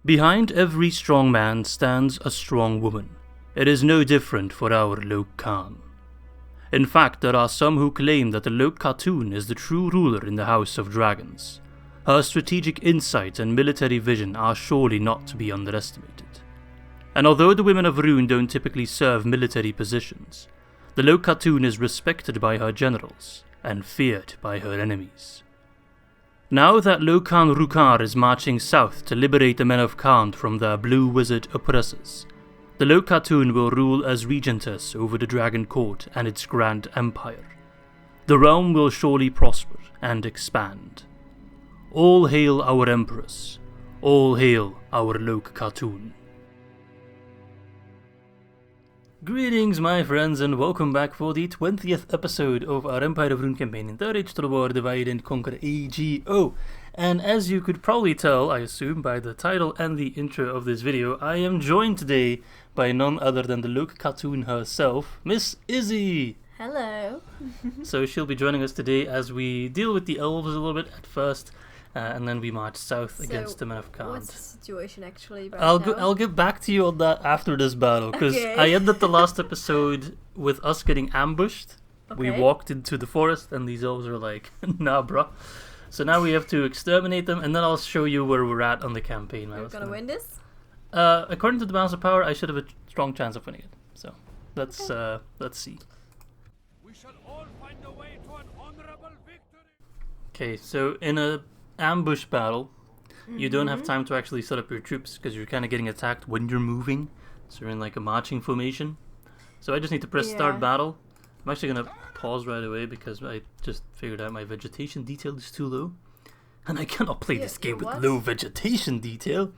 Behind every strong man stands a strong woman. It is no different for our Lôke-Khan. In fact, there are some who claim that the Lôke-Khatun is the true ruler in the House of Dragons. Her strategic insight and military vision are surely not to be underestimated. And although the women of Rhûn don't typically serve military positions, the Lôke-Khatun is respected by her generals and feared by her enemies. Now that Lôke-Khan Rhûn is marching south to liberate the men of Khan from their blue wizard oppressors, the Lôke-Khatun will rule as regentess over the Dragon Court and its grand empire. The realm will surely prosper and expand. All hail our Empress. All hail our Lôke-Khatun. Greetings my friends and welcome back for the 20th episode of our Empire of Rhûn campaign in Third Age to the War Divide and Conquer AGO. And as you could probably tell, I assume, by the title and the intro of this video, I am joined today by none other than the Lôke-Khatun herself, Miss Izzy! Hello! So she'll be joining us today as we deal with the elves a little bit at first, and then we march south against the men of Khan. What's the situation actually right I'll now? I'll get back to you on that after this battle, because Okay. I ended the last episode with us getting ambushed. We Okay. walked into the forest and these elves are like, nah bruh. So now we have to exterminate them, and then I'll show you where we're at on the campaign. We're gonna win this? According to the balance of power, I should have a strong chance of winning it. So let's see. We shall all find a way to an honorable victory. Okay, so in a ambush battle, you don't have time to actually set up your troops because you're kind of getting attacked when you're moving. So you're in like a marching formation. So I just need to press start battle. I'm actually gonna pause right away because I just figured out my vegetation detail is too low, and I cannot play this game with low vegetation detail.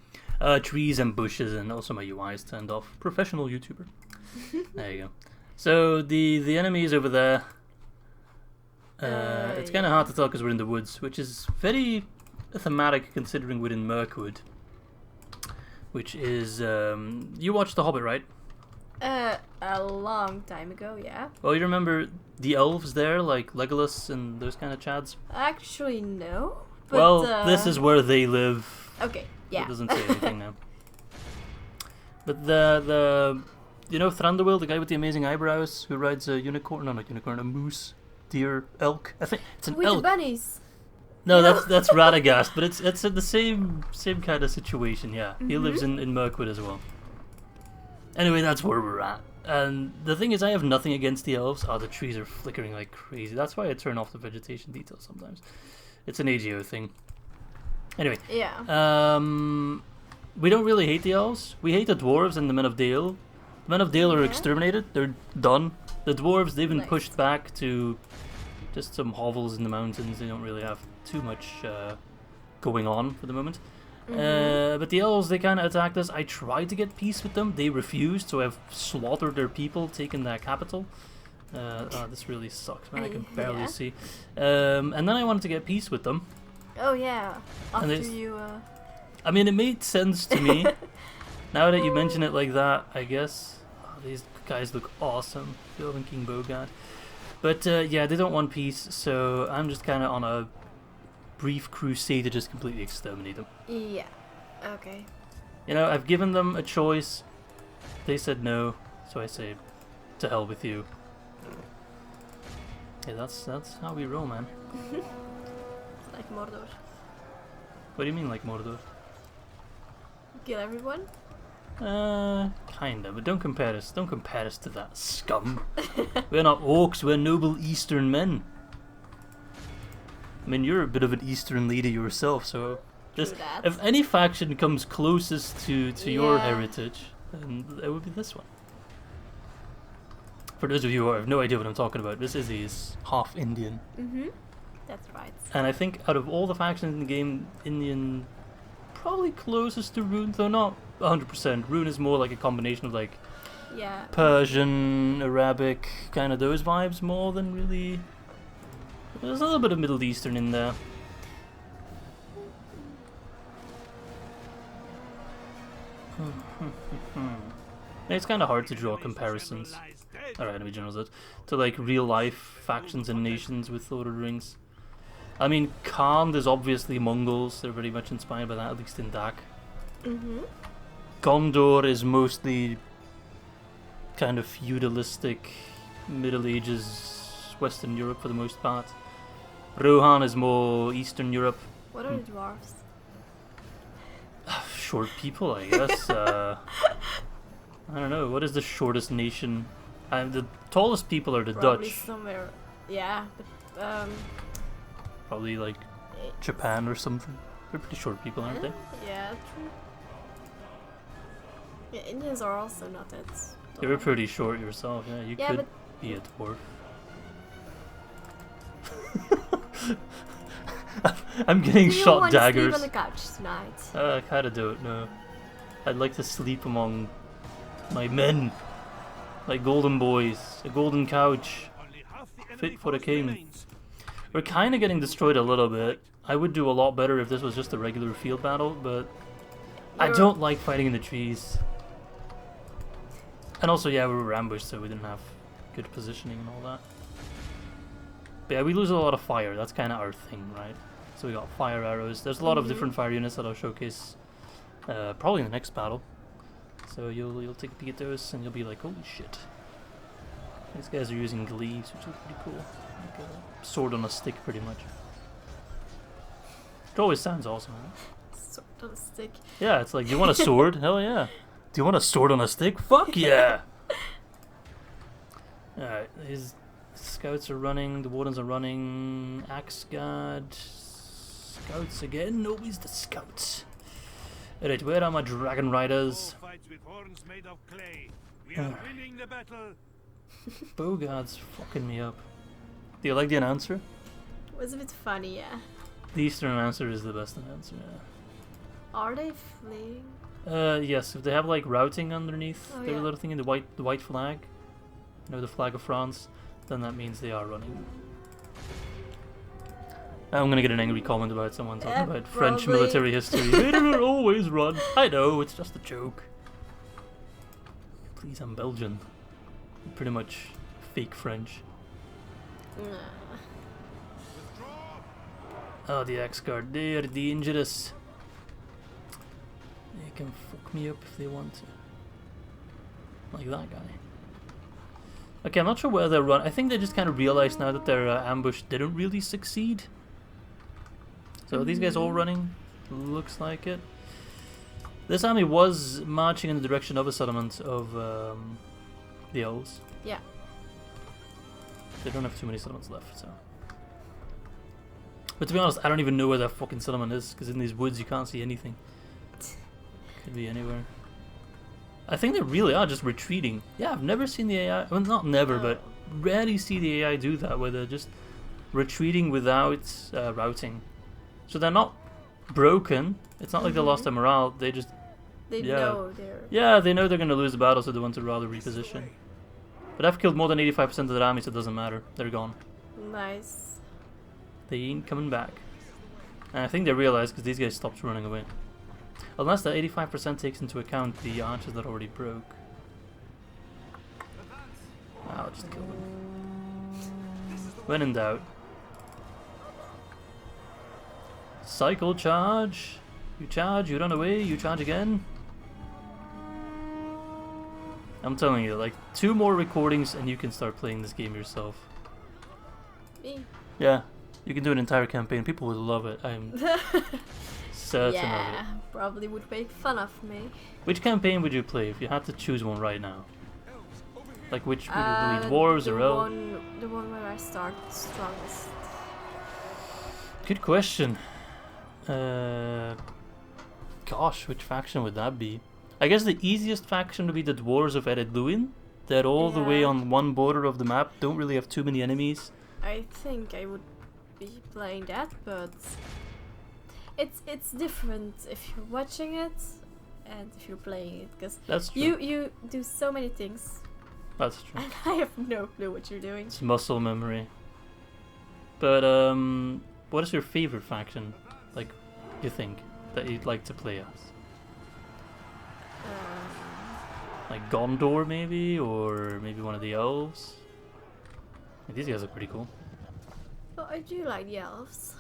Trees and bushes, and also my UI is turned off. Professional YouTuber. There you go. So the enemy is over there. It's kind of hard to tell because we're in the woods, which is very thematic considering we're in Mirkwood, which is you watched The Hobbit, right? A long time ago, yeah. Well, you remember the elves there, like Legolas and those kind of chads? Actually, no. But, well, this is where they live. Okay, yeah. It doesn't say anything now. But the you know Thranduil, the guy with the amazing eyebrows who rides a unicorn? No, not unicorn, a moose, deer, elk. I think it's an With elk. the bunnies. No, that's Radagast, but it's the same kind of situation. Yeah, he lives in Mirkwood as well. Anyway, that's where we're at. And the thing is, I have nothing against the elves. Oh, the trees are flickering like crazy. That's why I turn off the vegetation details sometimes. It's an AGO thing. Anyway. Yeah. We don't really hate the elves. We hate the dwarves and the men of Dale. The men of Dale are exterminated. They're done. The dwarves, they've been pushed back to just some hovels in the mountains. They don't really have too much going on for the moment. But the elves, they kind of attacked us. I tried to get peace with them. They refused, so I've slaughtered their people, taken their capital. Oh, this really sucks, man. I can barely see. And then I wanted to get peace with them. Oh yeah. After And you. I mean, it made sense to me. Now that you mention it like that, I guess. Oh, these guys look awesome. Bill and King Bogart. But yeah, they don't want peace, so I'm just kind of on a brief crusade to just completely exterminate them. Yeah. Okay. You know, I've given them a choice. They said no, so I say, to hell with you. Yeah, that's how we roll, man. Like Mordor. What do you mean, like Mordor? Kill everyone? Kinda, but don't compare us. Don't compare us to that scum. We're not orcs. We're noble Eastern men. I mean, you're a bit of an Eastern lady yourself, so just if any faction comes closest to your heritage, then it would be this one. For those of you who have no idea what I'm talking about, this Izzy is half Indian. That's right. And I think out of all the factions in the game, Indian probably closest to Rhûn, though not 100%. Rhûn is more like a combination of like Persian, Arabic, kind of those vibes more than really. There's a little bit of Middle Eastern in there. It's kind of hard to draw comparisons. Alright, let me generalize it. To like real life factions and nations with Lord of the Rings. I mean, Khan, there's obviously Mongols. They're very much inspired by that, at least in DAC. Mm-hmm. Gondor is mostly kind of feudalistic, Middle Ages, Western Europe for the most part. Rohan is more Eastern Europe. What are the dwarves? Short people, I guess. I don't know. What is the shortest nation? The tallest people are the Probably Dutch. somewhere. Yeah, but Probably like it's- Japan or something. They're pretty short people, aren't they? Yeah, true. Yeah, Indians are also not that tall. You're pretty short yourself. Yeah, you Yeah, could but be a dwarf. I'm getting do you shot want daggers. to sleep on the couch tonight? I kinda don't know. I'd like to sleep among my men. Like golden boys. A golden couch. Only half the Fit enemy for the force king. remains. We're kinda getting destroyed a little bit. I would do a lot better if this was just a regular field battle, but I You're- don't like fighting in the trees. And also, yeah, we were ambushed, so we didn't have good positioning and all that. But yeah, we lose a lot of fire. That's kind of our thing, right? So we got fire arrows. There's a lot of different fire units that I'll showcase probably in the next battle. So you'll take a peek at those and you'll be like, holy shit. These guys are using glaives, which is pretty cool. Like a sword on a stick, pretty much. It always sounds awesome, right? Sword on a stick. Yeah, it's like, do you want a sword? Hell yeah. Do you want a sword on a stick? Fuck yeah! Alright, his scouts are running, the wardens are running, Axe Guard, scouts again, always the scouts. Alright, where are my dragon riders? War fights with horns made of clay. We are winning the battle. Bogart's fucking me up. Do you like the announcer? It was a bit funny, yeah. The Eastern announcer is the best announcer, yeah. Are they fleeing? Yes, if they have like routing underneath Oh, their yeah. little thing in the white flag, you know, the flag of France, then that means they are running. I'm gonna get an angry comment about someone talking about French probably. military history. They don't always run. I know, it's just a joke. Please, I'm Belgian. I'm pretty much fake French. Nah. Oh, the Axe Guard, they're dangerous. They can fuck me up if they want to. Like that guy. Okay, I'm not sure where they're run. I think they just kind of realized now that their ambush didn't really succeed. So are these guys all running? Looks like it. This army was marching in the direction of a settlement of the elves. Yeah. They don't have too many settlements left, so. But to be honest, I don't even know where that fucking settlement is, because in these woods you can't see anything. Could be anywhere. I think they really are just retreating. Yeah, I've never seen the AI, well not never, but rarely see the AI do that, where they're just retreating without routing. So they're not broken, it's not like they lost their morale, they just, They Yeah. know they're... yeah, they know they're going to lose the battle, so they want to rather reposition. But I've killed more than 85% of their army, so it doesn't matter, they're gone. Nice. They ain't coming back. And I think they realized because these guys stopped running away. Unless that 85% takes into account the archers that already broke. I'll just kill them. When in doubt. Cycle charge. You run away, you charge again. I'm telling you, like 2 more recordings and you can start playing this game yourself. Me. Yeah, you can do an entire campaign. People would love it. I'm certain of it. Yeah, probably would make fun of me. Which campaign would you play if you had to choose one right now? Like which would you lead? The Dwarves or elves? the one where I start strongest. Good question. Gosh, which faction would that be? I guess the easiest faction would be the dwarves of Ar-Adûnâim. They're all the way Yeah. on one border of the map. Don't really have too many enemies. I think I would be playing that, but it's different if you're watching it and if you're playing it, because That's true. you do so many things That's true. and I have no clue what you're doing. It's muscle memory. But what is your favorite faction? Like, you think that you'd like to play as? Like Gondor maybe, or maybe one of the elves. These guys are pretty cool. Well, I do like the elves.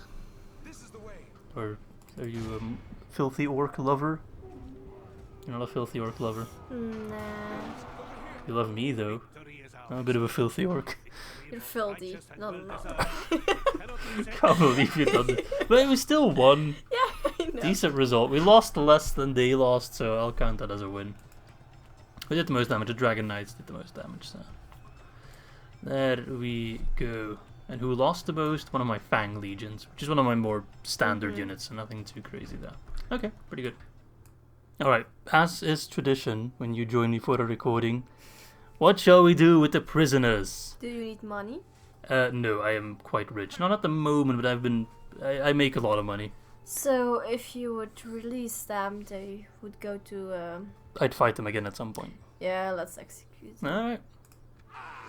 This is the way. Or are you a filthy orc lover? You're not a filthy orc lover. Nah. You love me though. I'm a bit of a filthy orc. You're filthy. No. Can't believe you done it. But it was still one. Yeah, I know. Decent result. We lost less than they lost, so I'll count that as a win. We did the most damage. The Dragon Knights did the most damage, so. There we go. And who lost the most? One of my Fang Legions, which is one of my more standard units, so nothing too crazy there. Okay, pretty good. Alright, as is tradition when you join me for a recording, what shall we do with the prisoners? Do you need money? No, I am quite rich. Not at the moment, but I make a lot of money. So, if you would release them, they would go to, I'd fight them again at some point. Yeah, let's execute them. Alright.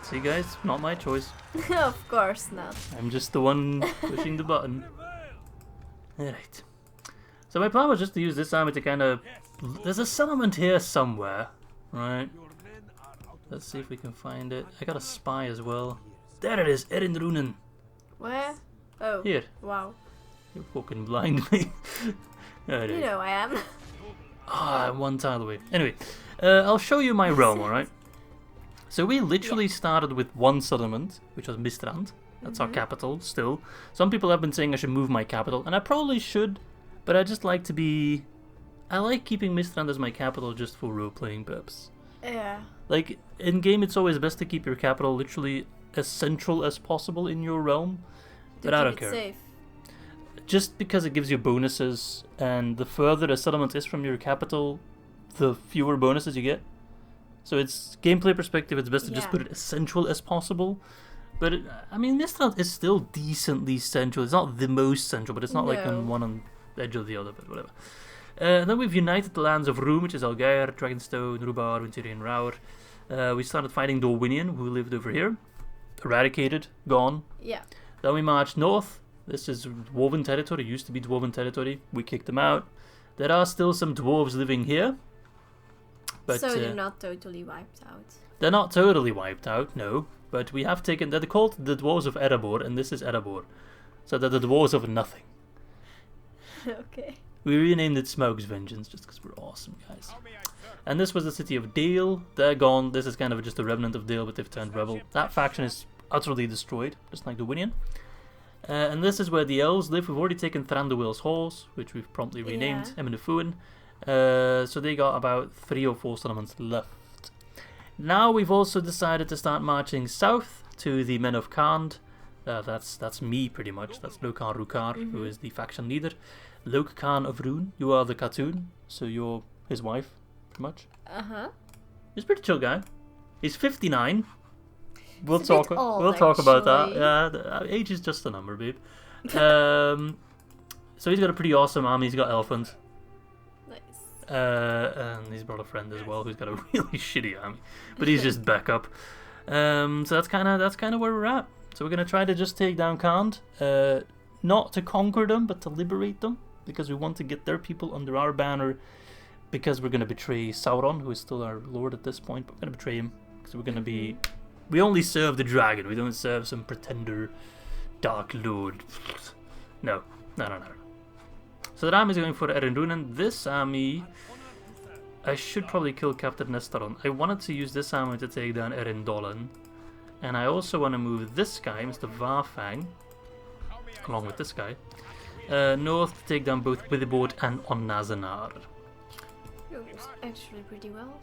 See guys, not my choice. Of course not. I'm just the one pushing the button. Alright. So my plan was just to use this army to kind of... There's a settlement here somewhere, right? Let's see if we can find it. I got a spy as well. There it is, Eryn Rhûnen. Where? Oh. Here. Wow. You're fucking blindly. You know I am. Ah, I'm one tile away. Anyway, I'll show you my realm, alright? So we literally started with one settlement, which was Mistrand. That's our capital, still. Some people have been saying I should move my capital, and I probably should, but I just like to be... I like keeping Mistrand as my capital just for role-playing purposes. Yeah. Like, in-game it's always best to keep your capital literally as central as possible in your realm, but I don't care. Safe. Just because it gives you bonuses, and the further a settlement is from your capital, the fewer bonuses you get. So it's gameplay perspective, it's best to just put it as central as possible. But I mean, Mistrand is still decently central. It's not the most central, but it's not like on one on the edge of the other, but whatever. Then we've united the lands of Rhûn, which is Algair, Dragonstone, Rhubarb, Winturian, Raur. We started fighting Dorwinion, who lived over here. Eradicated, gone. Yeah. Then we marched north. This is Dwarven territory, used to be Dwarven territory. We kicked them out. There are still some dwarves living here. But, so they're not totally wiped out. They're not totally wiped out, no. But we have taken... They're called the Dwarves of Erebor, and this is Erebor. So they're the Dwarves of Nothing. Okay. We renamed it Smoke's Vengeance, just because we're awesome, guys. And this was the city of Dale. They're gone. This is kind of just a remnant of Dale, but they've turned rebel. That faction is utterly destroyed, just like Dorwinion. And this is where the elves live. We've already taken Thranduil's halls, which we've promptly renamed Emmenefuin. So they got about 3 or 4 settlements left. Now we've also decided to start marching south to the Men of Khand. That's me pretty much. That's Lôke-Khan Rukar, who is the faction leader. Lôke-Khan of Rhûn, you are the Khatun, so you're his wife, pretty much. He's a pretty chill guy. He's 59. We'll talk about that. Yeah, age is just a number, babe. So he's got a pretty awesome army. He's got elephants. And he's brought a friend as well who's got a really shitty army, but he's just backup. So that's kind of where we're at. So we're gonna try to just take down Khand, not to conquer them, but to liberate them, because we want to get their people under our banner. Because we're gonna betray Sauron, who is still our lord at this point, but we're gonna betray him because we're gonna be. We only serve the dragon. We don't serve some pretender dark lord. No. So that army is going for Eryn Rhûnen. This army, I should probably kill Captain Nestaron. I wanted to use this army to take down Eryn Dolan. And I also want to move this guy, Mr. Varfang, along with this guy, north to take down both Witherboard and Onnazanar. Actually pretty well.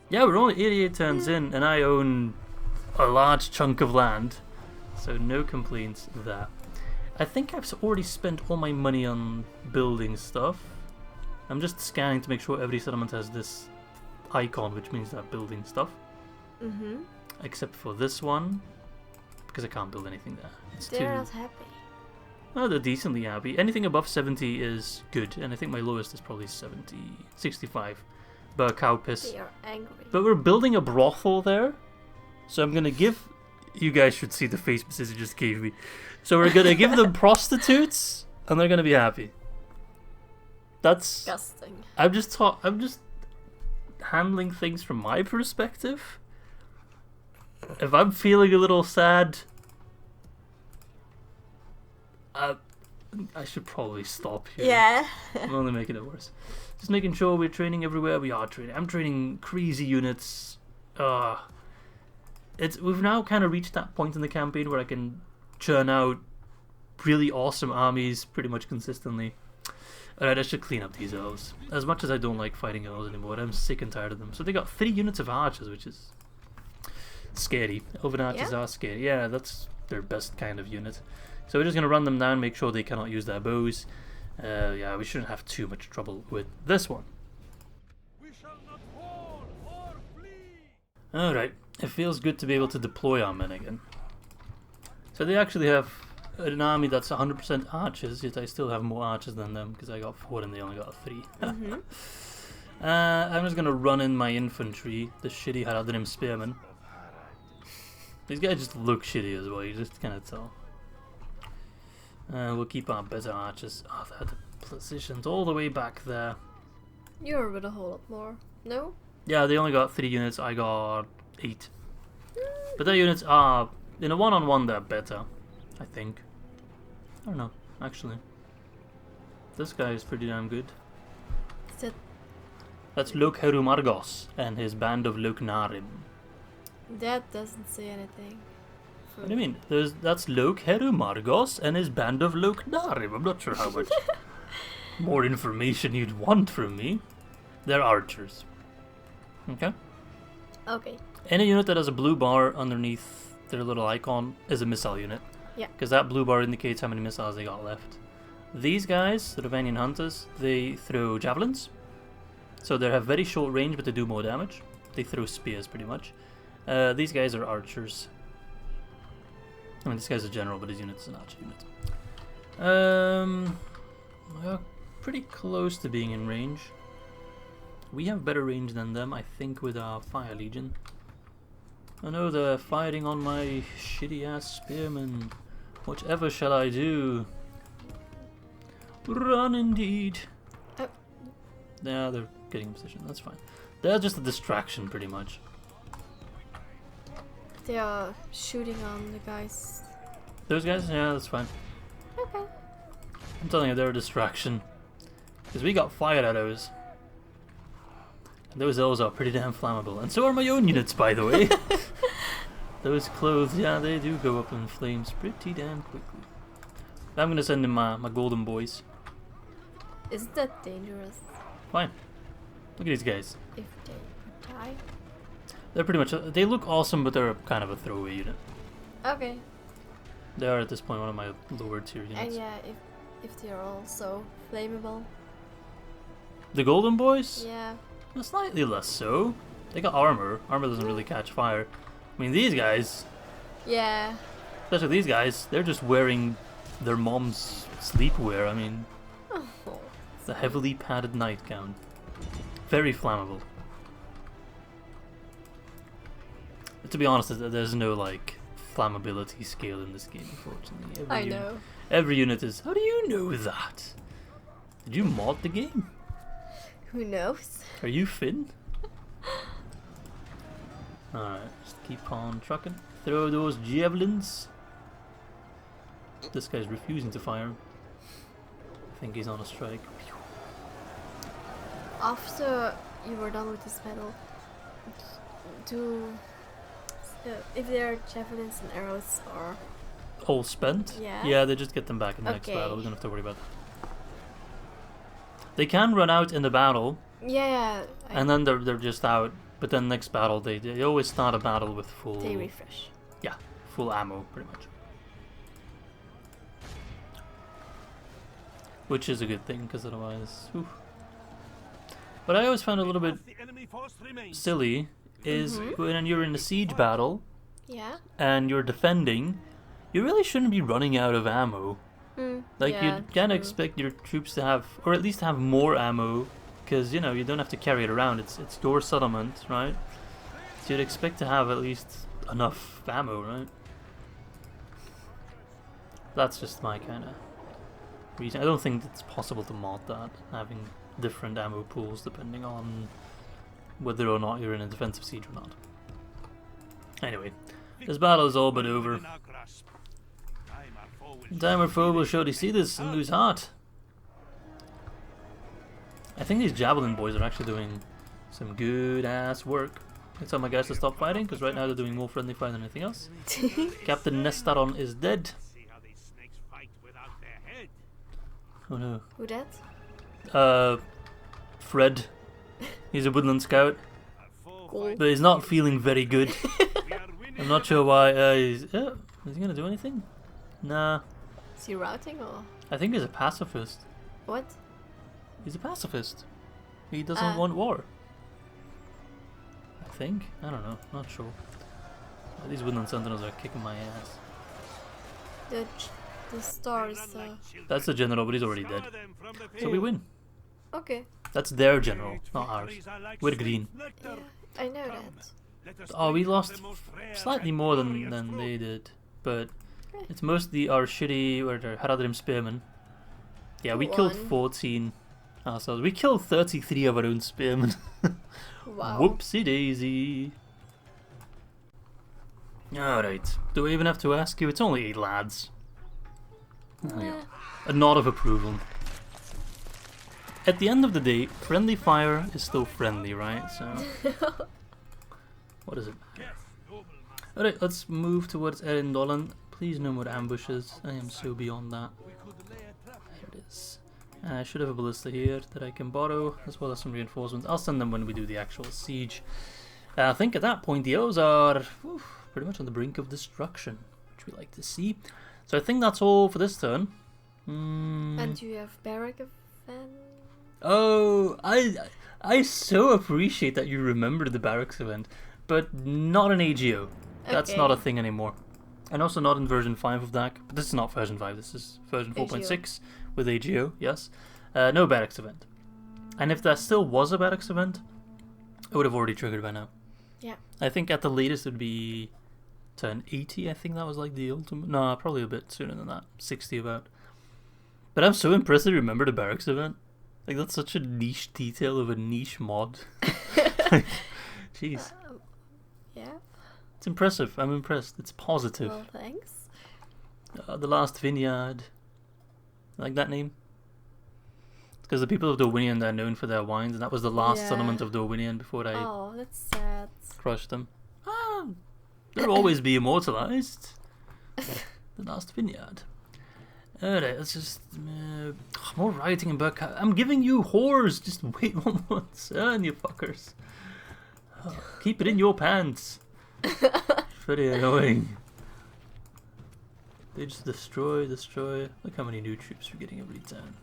Yeah, we're only 88 turns in, and I own a large chunk of land. So no complaints there. I think I've already spent all my money on building stuff. I'm just scanning to make sure every settlement has this icon, which means they're building stuff. Except for this one, because I can't build anything there. They're not happy. Oh, they're decently happy. Anything above 70 is good, and I think my lowest is probably 65. But cow piss. They are angry. But we're building a brothel there, so I'm gonna give... You guys should see the face message it just gave me. So we're gonna give them prostitutes, and they're gonna be happy. That's disgusting. I'm just handling things from my perspective. If I'm feeling a little sad, I should probably stop here. Yeah. I'm only making it worse. Just making sure we're training everywhere. We are training. I'm training crazy units. We've now kind of reached that point in the campaign where I can churn out really awesome armies pretty much consistently. Alright, I should clean up these elves. As much as I don't like fighting elves anymore, I'm sick and tired of them. So they got 3 units of archers, which is scary. Elven archers are scary. Yeah, that's their best kind of unit. So we're just going to run them down, make sure they cannot use their bows. Yeah, we shouldn't have too much trouble with this one. We shall not fall or flee. Alright, it feels good to be able to deploy our men again. So they actually have an army that's 100% archers, yet I still have more archers than them because I got 4 and they only got 3. I'm just going to run in my infantry, the shitty Ar-Adûnâim spearmen. These guys just look shitty as well, you just can't tell. We'll keep our better archers. Oh, they had the positions all the way back there. You're with a whole lot more. No? Yeah, they only got 3 units, I got 8. But their units are, in a one-on-one, they're better, I think. I don't know, actually. This guy is pretty damn good. That's Lôke-Khatun and his band of Lôke-Khan. That doesn't say anything. What do you mean? That's Lôke-Khatun and his band of Lôke-Khan. I'm not sure how much more information you'd want from me. They're archers. Okay? Okay. Any unit that has a blue bar underneath their little icon is a missile unit. Yeah. Because that blue bar indicates how many missiles they got left. These guys, the Ravanian hunters, they throw javelins. So they have very short range, but they do more damage. They throw spears, pretty much. These guys are archers. I mean, this guy's a general, but his unit is an archer unit. We're pretty close to being in range. We have better range than them, I think, with our Fire Legion. I know they're fighting on my shitty-ass spearmen. Whatever shall I do? Run, indeed. Oh. Yeah, they're getting in position. That's fine. They're just a distraction, pretty much. They are shooting on the guys. Those guys? Yeah, that's fine. Okay. I'm telling you, they're a distraction. Because we got fire arrows. And those elves are pretty damn flammable. And so are my own units, by the way. Those clothes, yeah, they do go up in flames pretty damn quickly. I'm going to send in my golden boys. Isn't that dangerous? Fine. Look at these guys. If they could die? They're pretty much... They look awesome, but they're kind of a throwaway unit. Okay. They are, at this point, one of my lower tier units. And yeah, if they're also flammable. The golden boys? Yeah. Well, slightly less so. They got armor. Armor doesn't really catch fire. I mean, these guys... Yeah. Especially these guys, they're just wearing their mom's sleepwear. I mean, Oh. the heavily padded nightgown. Very flammable. But to be honest, there's no, like, flammability scale in this game, unfortunately. Every unit is... How do you know that? Did you mod the game? Who knows? Are you Finn? Alright, just keep on trucking. Throw those javelins. This guy's refusing to fire. I think he's on a strike. After you were done with this battle, if there are javelins and arrows or... All spent? Yeah. Yeah, they just get them back in the next Okay. battle. We don't have to worry about that. They can run out in the battle, Yeah. and then they're just out. But then next battle, they always start a battle with full... They refresh. Yeah, full ammo, pretty much. Which is a good thing, because otherwise... Oof. What I always found a little bit silly is when you're in a siege battle, Yeah. and you're defending, you really shouldn't be running out of ammo. Like, yeah, you can true. expect your troops to have, or at least have more ammo, because, you know, you don't have to carry it around. It's your settlement, right? So you'd expect to have at least enough ammo, right? That's just my kind of reason. I don't think it's possible to mod that, having different ammo pools depending on whether or not you're in a defensive siege or not. Anyway, this battle is all but over. Time our foe will surely see this and lose heart. I think these javelin boys are actually doing some good ass work. I tell my guys to stop fighting because right now they're doing more friendly fire than anything else. Captain Nestaron is dead. Oh no. Who that? Fred. He's a woodland scout. Cool. But he's not feeling very good. I'm not sure why. Is he gonna do anything? Nah. Is he routing or? I think he's a pacifist. What? He's a pacifist. He doesn't want war. I think. I don't know. Not sure. These woodland sentinels are kicking my ass. The stars. That's the general, but he's already dead. So we win. Okay. That's their general, not ours. We're green. Yeah, I know that. Oh, we lost slightly more than they did, but it's mostly our shitty or their Har-Adûnâim spearmen. Yeah, we killed 14 ourselves. We killed 33 of our own spearmen. Wow. Whoopsie daisy. Alright, do I even have to ask you? It's only 8 lads. Oh, yeah. A nod of approval. At the end of the day, friendly fire is still friendly, right? So, what is it? Alright, let's move towards Eryn. Please no more ambushes. I am so beyond that. There it is. I should have a ballista here that I can borrow, as well as some reinforcements. I'll send them when we do the actual siege. I think at that point the elves are pretty much on the brink of destruction, which we like to see. So I think that's all for this turn. And you have Barrack of Fan? Oh, I so appreciate that you remember the barracks event, but not an AGO. That's not a thing anymore. And also not in version 5 of DAC. But this is not version 5, this is version 4.6 with AGO, yes. No barracks event. And if there still was a barracks event, it would have already triggered by now. Yeah. I think at the latest it would be turn 80, I think that was like the ultimate. No, probably a bit sooner than that. 60 about. But I'm so impressed that you remember the barracks event. Like, that's such a niche detail of a niche mod. Jeez. Yeah. It's impressive. I'm impressed. It's positive. Well, thanks. The Last Vineyard. Like that name? Because the people of Dorwinion are known for their wines, and that was the last settlement of Dorwinion before I that's sad. crushed them. They'll always be immortalized. The Last Vineyard. Alright, let's just... more rioting in Burkhardt. I'm giving you whores! Just wait 1 month, turn, you fuckers. Keep it in your pants. Pretty annoying. They just destroy. Look how many new troops we're getting every turn.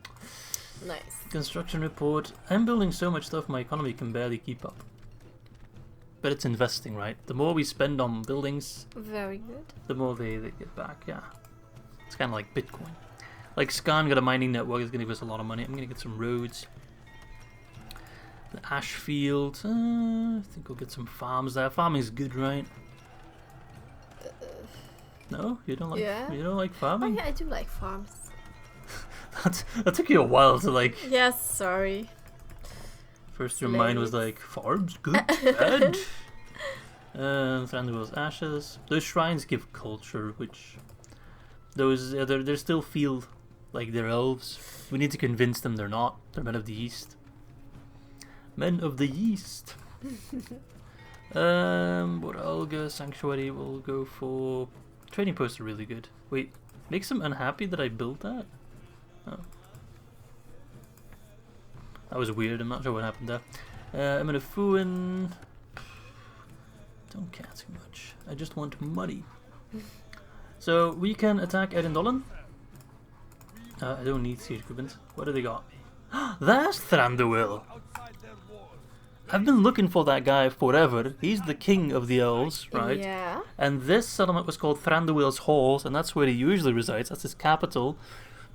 Nice. Construction report. I'm building so much stuff my economy can barely keep up. But it's investing, right? The more we spend on buildings, Very good. the more they get back, yeah. It's kind of like Bitcoin. Like Scan got a mining network, it's going to give us a lot of money. I'm going to get some roads. The Ashfield, I think we'll get some farms there. Farming's good, right? No? You don't like you don't like farming? Oh yeah, I do like farms. That took you a while to like... Yes, sorry. First your mind was like, farms? Good? Bad? Thranduil's ashes. Those shrines give culture, which... Those, they still feel like they're elves. We need to convince them they're not. They're men of the East. Men of the East. Boralga Sanctuary will go for... Trading posts are really good. Wait, makes them unhappy that I built that? Oh. That was weird, I'm not sure what happened there. I'm gonna Fuin. Don't care too much. I just want money. So we can attack Eryn. I don't need siege equipment. What do they got? That's Thranduil! I've been looking for that guy forever. He's the king of the elves, right? Yeah. And this settlement was called Thranduil's Halls, and that's where he usually resides. That's his capital.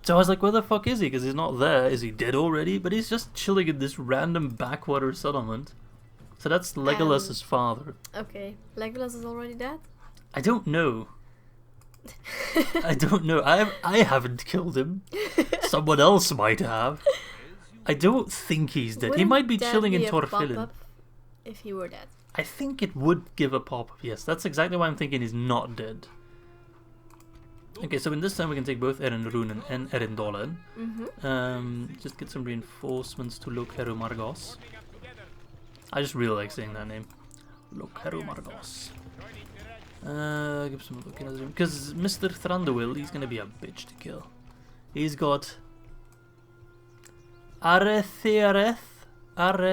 So I was like, where the fuck is he? Because he's not there. Is he dead already? But he's just chilling in this random backwater settlement. So that's Legolas's father. Okay. Legolas is already dead? I don't know. I don't know. I haven't killed him. Someone else might have. I don't think he's dead. He might be chilling in Torfilin. If he were dead. I think it would give a pop-up. Yes, that's exactly why I'm thinking he's not dead. Okay, so in this time we can take both Eryn Rhûnen and Eryn Dolan. Just get some reinforcements to Lôke-Khatun Margos. I just really like saying that name. Lôke-Khatun Margos. Give some look in his room. Because Mr. Thranduil, he's gonna be a bitch to kill. He's got Arethiriath. Wait,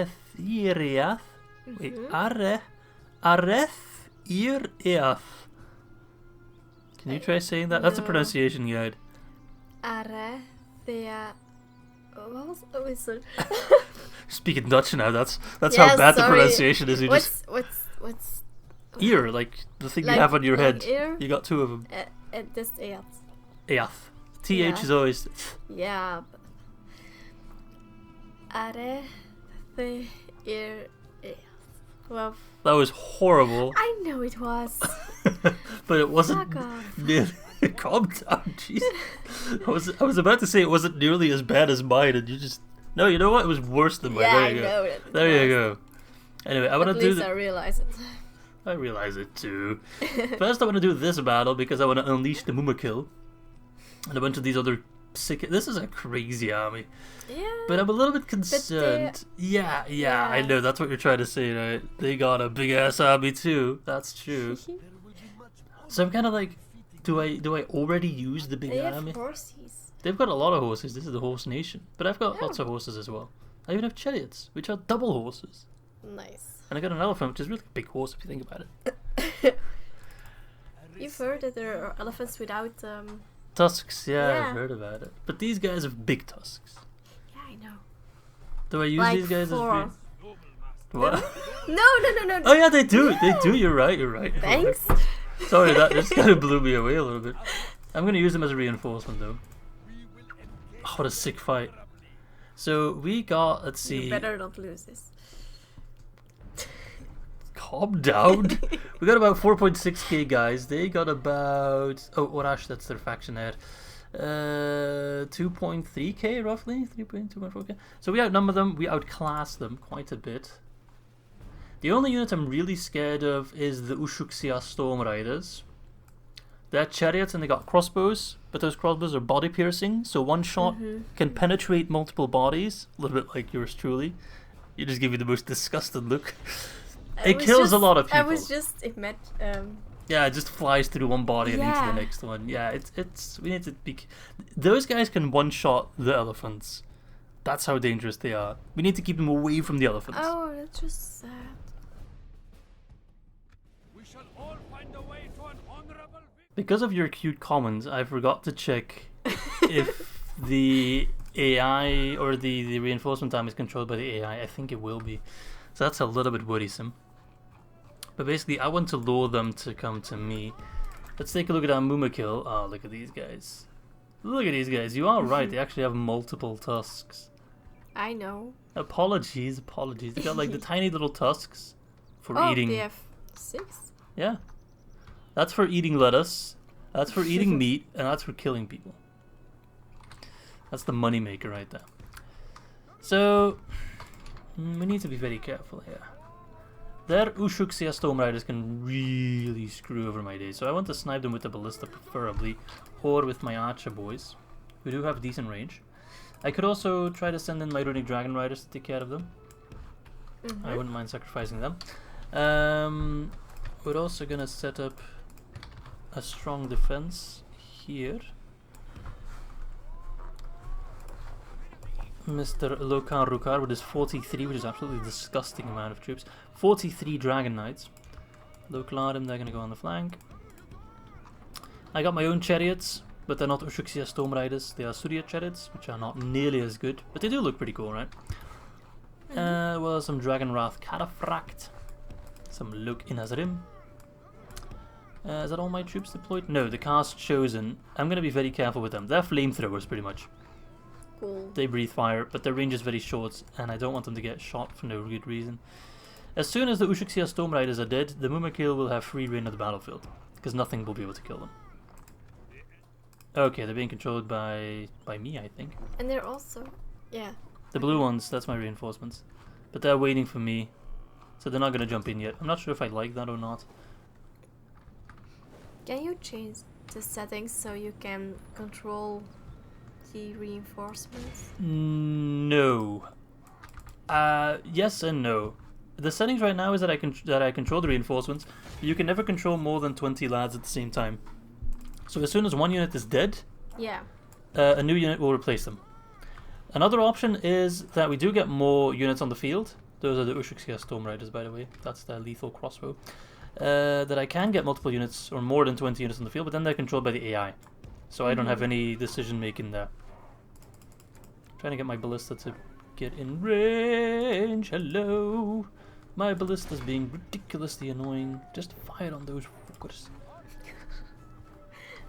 Arethiriath. Can you try saying that? That's a pronunciation guide. What was it? Speaking Dutch now, that's how bad the pronunciation is. You What's ear, like the thing like, you have on your head. Ear? You got two of them. This ear. Eath. TH is always. Yeah. Well, that was horrible. I know it was. But it wasn't. Fuck off. Calm down, jeez. I was about to say it wasn't nearly as bad as mine, and you just. No, you know what? It was worse than mine. Yeah, there you go. I know it. There you go. Anyway, I want to do. I realize it. I realize it too. First, I want to do this battle because I want to unleash the Mûmakil and a bunch of these other sick. This is a crazy army. Yeah. But I'm a little bit concerned. Yeah, I know. That's what you're trying to say, right? They got a big ass army too. That's true. So I'm kind of like, do I already use the big army? Have horses. They've got a lot of horses. This is the horse nation. But I've got lots of horses as well. I even have chariots, which are double horses. Nice. And I got an elephant, which is really a big horse if you think about it. You've heard that there are elephants without tusks. Yeah, I've heard about it. But these guys have big tusks. Yeah, I know. Do I use like these guys 4. as what? No. Oh yeah, they do. They do. You're right. Thanks. Sorry, that just kind of blew me away a little bit. I'm gonna use them as a reinforcement though. Oh, what a sick fight. So we got. Let's see. You better not lose this. Calm down. We got about 4.6k guys. They got about. Oh, Orash, that's their faction there. 2.3k roughly. 3.2.4k. So we outnumber them. We outclass them quite a bit. The only unit I'm really scared of is the Ushuksia Storm Riders. They're chariots and they got crossbows, but those crossbows are body piercing, so one shot can penetrate multiple bodies. A little bit like yours truly. You just give me the most disgusted look. It kills a lot of people. Yeah, it just flies through one body and into the next one. Yeah, it's we need to be. Those guys can one shot the elephants. That's how dangerous they are. We need to keep them away from the elephants. Oh, that's just sad. We shall all find a way to an honorable victory. Because of your cute comments, I forgot to check if the AI or the reinforcement time is controlled by the AI. I think it will be. So that's a little bit worrisome. But basically, I want to lure them to come to me. Let's take a look at our Mûmakil. Oh, look at these guys. Look at these guys. You are right. They actually have multiple tusks. I know. Apologies. They got like the tiny little tusks for eating. Oh, they have 6? Yeah. That's for eating lettuce. That's for eating meat. And that's for killing people. That's the money maker right there. So, we need to be very careful here. Their Ushuksia Storm Riders can really screw over my day, so I want to snipe them with the ballista preferably, or with my archer boys, who do have decent range. I could also try to send in my Runic Dragon Riders to take care of them. I wouldn't mind sacrificing them. We're also gonna set up a strong defense here. Mr. Lôke-Khan Rukar with his 43, which is absolutely disgusting amount of troops. 43 Dragon Knights. Lôke-Khan, they're going to go on the flank. I got my own chariots, but they're not Ushuksia Storm Riders. They are Surya chariots, which are not nearly as good, but they do look pretty cool, right? Well, some Dragon Wrath Cataphract. Some Lôke-Khatun. Is that all my troops deployed? No, the Cast Chosen. I'm going to be very careful with them. They're flamethrowers, pretty much. Cool. They breathe fire, but their range is very short, and I don't want them to get shot for no good reason. As soon as the Ushuksia Storm Riders are dead, the Mûmakil will have free reign of the battlefield, because nothing will be able to kill them. Okay, they're being controlled by me, I think. And they're also, yeah. The blue ones, that's my reinforcements. But they're waiting for me, so they're not going to jump in yet. I'm not sure if I like that or not. Can you change the settings so you can control the reinforcements? No. Yes and no. The settings right now is that I control the reinforcements. You can never control more than 20 lads at the same time. So as soon as one unit is dead, Yeah. a new unit will replace them. Another option is that we do get more units on the field. Those are the Ushixia Storm Riders, by the way. That's the lethal crossbow. That I can get multiple units or more than 20 units on the field, but then they're controlled by the AI. So I don't have any decision making there. Trying to get my ballista to get in range. Hello. My ballista's being ridiculously annoying. Just fire on those fuckers.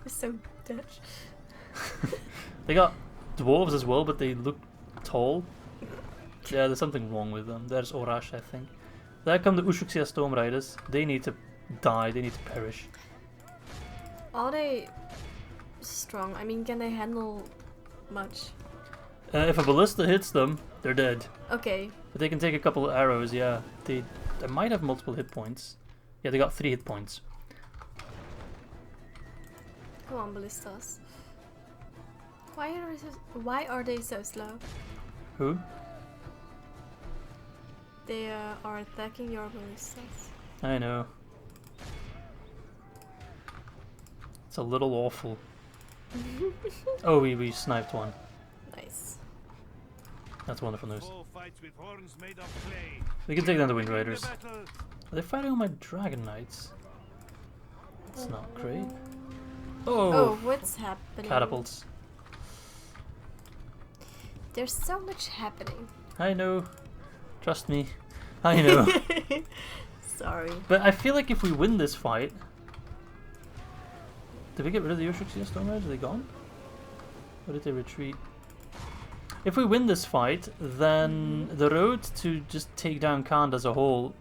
It's so Dutch. They got dwarves as well, but they look tall. Yeah, there's something wrong with them. There's Orash, I think. There come the Ushixia Storm Riders. They need to die. They need to perish. Are they strong? I mean, can they handle much? If a ballista hits them, they're dead. Okay. But they can take a couple of arrows, yeah. They might have multiple hit points. Yeah, they got 3 hit points. Come on, ballistas. Why are they so slow? Who? They are attacking your ballistas. I know. It's a little awful. Oh, we sniped one. Nice. That's wonderful news. Foe fights with horns made of clay. We can take down the Wind Riders. Battle. Are they fighting on my Dragon Knights? That's not great. Oh, Oh, what's happening? catapults. There's so much happening. I know. Trust me. I know. Sorry. But I feel like if we win this fight... Did we get rid of the Ushixia Storm Riders? Are they gone? Or did they retreat? If we win this fight, then the road to just take down Khand as a whole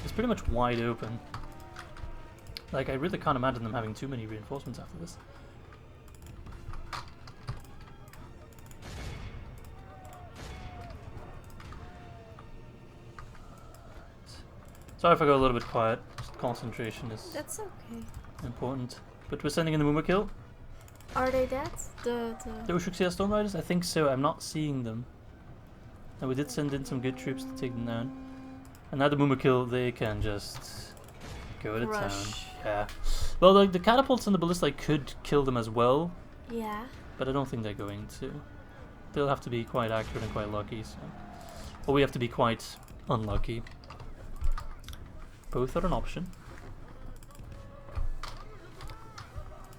is pretty much wide open. Like, I really can't imagine them having too many reinforcements after this. Sorry if I go a little bit quiet. Just concentration is That's okay. important. But we're sending in the Mûmakil. Are they dead? The Ushixia Storm Riders? I think so. I'm not seeing them. And we did send in some good troops to take them down. And now the Mûmakil, they can just go to town. Rush. Yeah. Well, like the catapults and the ballista could kill them as well, Yeah. but I don't think they're going to. They'll have to be quite accurate and quite lucky. So. Or we have to be quite unlucky. Both are an option.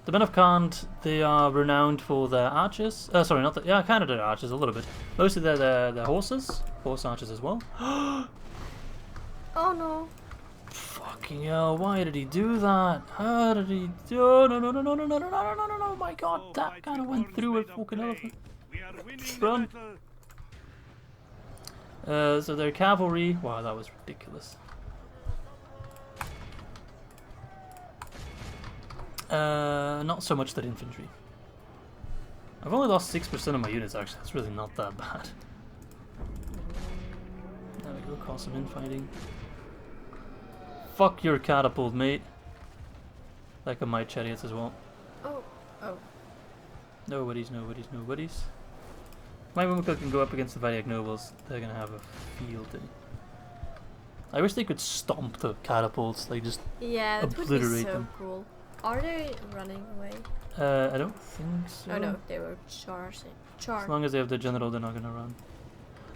The men of Khand, they are renowned for their archers. Sorry, not the, yeah, kind of their archers a little bit. Mostly their horses, horse archers as well. Oh no. Fucking hell! Why did he do that? How did he do? Oh, no! No! No! No! No! No! No! No! No! No! No! My God! Foe That fights kind of with went horns through a made of fucking clay. elephant. We are winning Run. the battle. So their cavalry. Wow, that was ridiculous. Not so much their infantry. I've only lost 6% of my units actually. That's really not that bad. There we go. Cause some infighting. Fuck your catapult, mate. Like my chariots as well. Oh. Oh. Nobody's. My Mûmakil can go up against the Variag nobles. They're gonna have a field day. I wish they could stomp the catapults, like just Yeah, that would be obliterate so them. cool. Are they running away? I don't think so. Oh no, they were charging. As long as they have the general, they're not gonna run.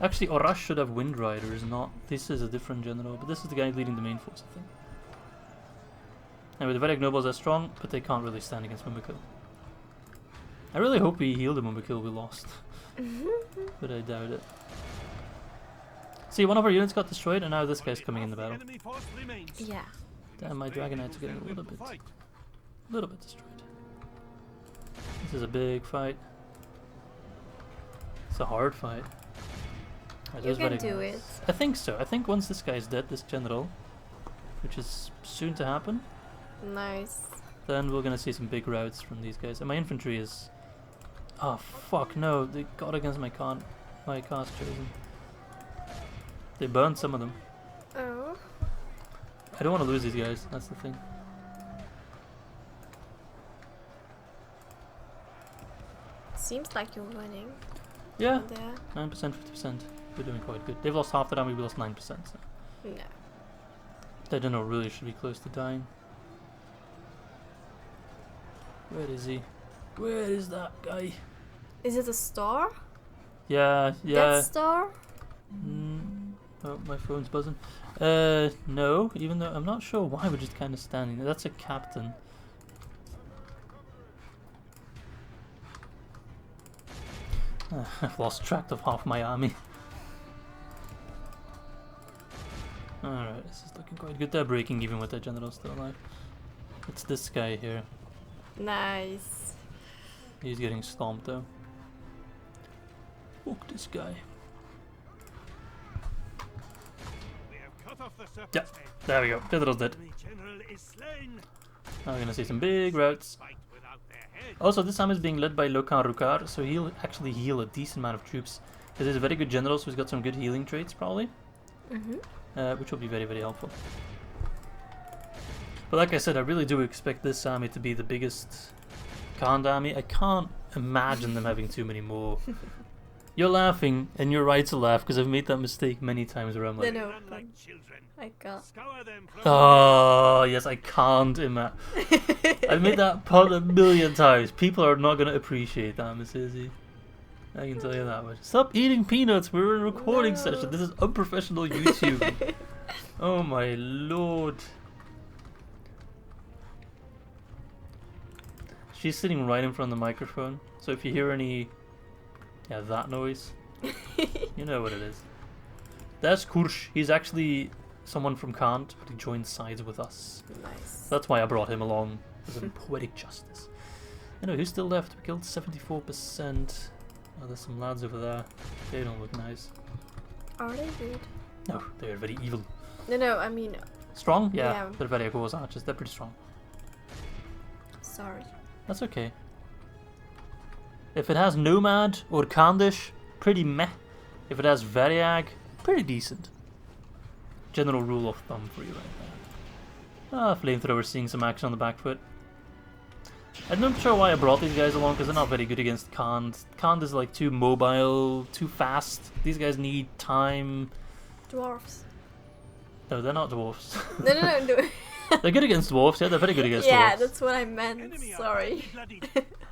Actually, Orash should have Wind Riders, not. This is a different general, but this is the guy leading the main force, I think. Anyway, the Variag nobles are strong, but they can't really stand against Mûmakil. I really hope we healed the Mûmakil we lost, but I doubt it. See, one of our units got destroyed, and now this guy's coming in the battle. Enemy force remains. Yeah. Damn, my Dragon Knights are getting a little bit destroyed. This is a big fight. It's a hard fight. Are You those can Variag do nobles? it. I think so. I think once this guy's dead, this general, which is soon to happen, Nice. then we're gonna see some big routes from these guys. And my infantry is... Oh fuck no, they got against my cast chosen. They burned some of them. Oh. I don't want to lose these guys, that's the thing. Seems like you're winning. Yeah, There. 9%, 50%. We're doing quite good. They've lost half the army, we lost 9%. So. No. They don't know, really should be close to dying. Where is he? Where is that guy? Is it a star? Yeah, yeah. Death Star? Oh, my phone's buzzing. No, even though I'm not sure why we're just kind of standing there. That's a captain. I've lost track of half my army. Alright, this is looking quite good. They're breaking even with their general still alive. It's this guy here. Nice. He's getting stomped though. Fuck this guy. We have cut off the serpent's Yeah, head. there we go. General's dead. The general is slain. Now we're gonna see some big routes. Fight without their head. Also, this time is being led by Lôke-Khan, so he'll actually heal a decent amount of troops. This is a very good general, so he's got some good healing traits probably. Which will be very, very helpful. But like I said, I really do expect this army to be the biggest Khan army. I can't imagine them having too many more. You're laughing, and you're right to laugh, because I've made that mistake many times where I'm like, No, Run like children. I can't. Scour them from oh, yes, I can't imagine. I've made that pun a million times. People are not going to appreciate that, Miss Izzy. I can tell you that much. Stop eating peanuts. We're in a recording session. This is unprofessional YouTube. Oh my lord. She's sitting right in front of the microphone. So if you hear any, that noise, you know what it is. That's Kursh. He's actually someone from Kant, but he joined sides with us. Nice. That's why I brought him along as a poetic justice. Anyway, who's still left? We killed 74%. Oh, there's some lads over there. They don't look nice. Are they good? No, they're very evil. No, I mean, Strong? Yeah, Yeah. they're very cool as archers. They're pretty strong. sorry. That's okay. If it has Nomad or Khandish, pretty meh. If it has Variag, pretty decent. General rule of thumb for you right there. Ah, Flamethrower seeing some action on the back foot. I'm not sure why I brought these guys along, because they're not very good against Khand. Khand is like too mobile, too fast. These guys need time. Dwarfs. No, they're not dwarfs. No. They're good against dwarfs, yeah, they're very good against Yeah, dwarfs. that's what I meant. enemy are Sorry. bloody.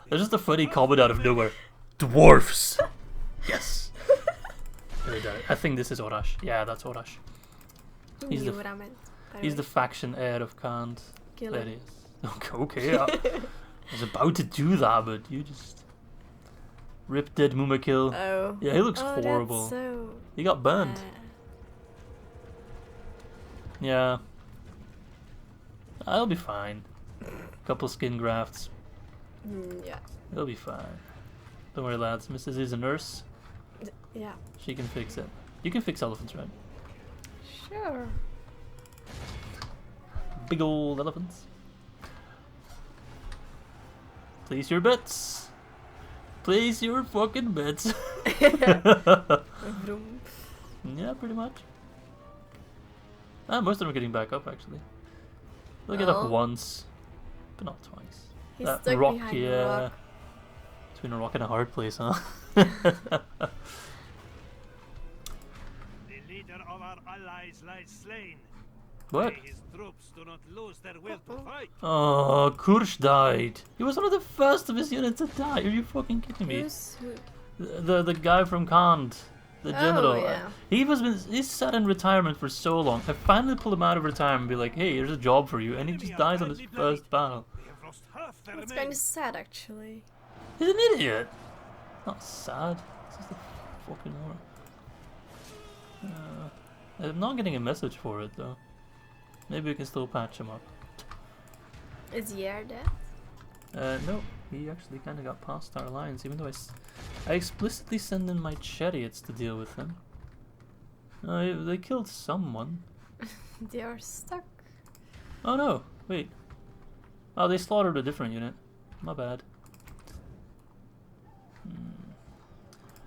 There's just a funny comment out of nowhere. Dwarfs! Yes. They did it. I think this is Orash. Yeah, that's Orash. You He's knew the what I meant. by He's way. the faction heir of Khand. Kill There him. he is. Okay, I was about to do that, but you just ripped dead Mûmakil. Oh. Yeah, he looks Oh, horrible. That's so He got burned. bad. Yeah. I'll be fine. Couple skin grafts. Yeah. It'll be fine. Don't worry, lads. Mrs. is a nurse. Yeah. She can fix it. You can fix elephants, right? Sure. Big old elephants. Place your bets. Place your fucking bets. Vroom. Yeah, pretty much. Most of them are getting back up, actually. They'll get up Oh. once, but not twice. He's That stuck rock, behind yeah. the rock. Between a rock and a hard place, huh? The leader of our allies lies slain. What? May his troops do not lose their will to fight. Oh, Kursh died. He was one of the first of his unit to die. Are you fucking kidding me? Who's who? The guy from Khand, the general. yeah. He's sat in retirement for so long. I finally pulled him out of retirement and be like, hey, here's a job for you, and he just dies on his first battle. We have lost half their That's men. kind of sad, actually. He's an idiot. Not sad. It's just a fucking horror. I'm not getting a message for it though. Maybe we can still patch him up. Is Yer dead? No, he actually kind of got past our lines, even though I explicitly send in my chariots to deal with him. They killed someone. They are stuck. Oh no, wait. Oh, they slaughtered a different unit. My bad.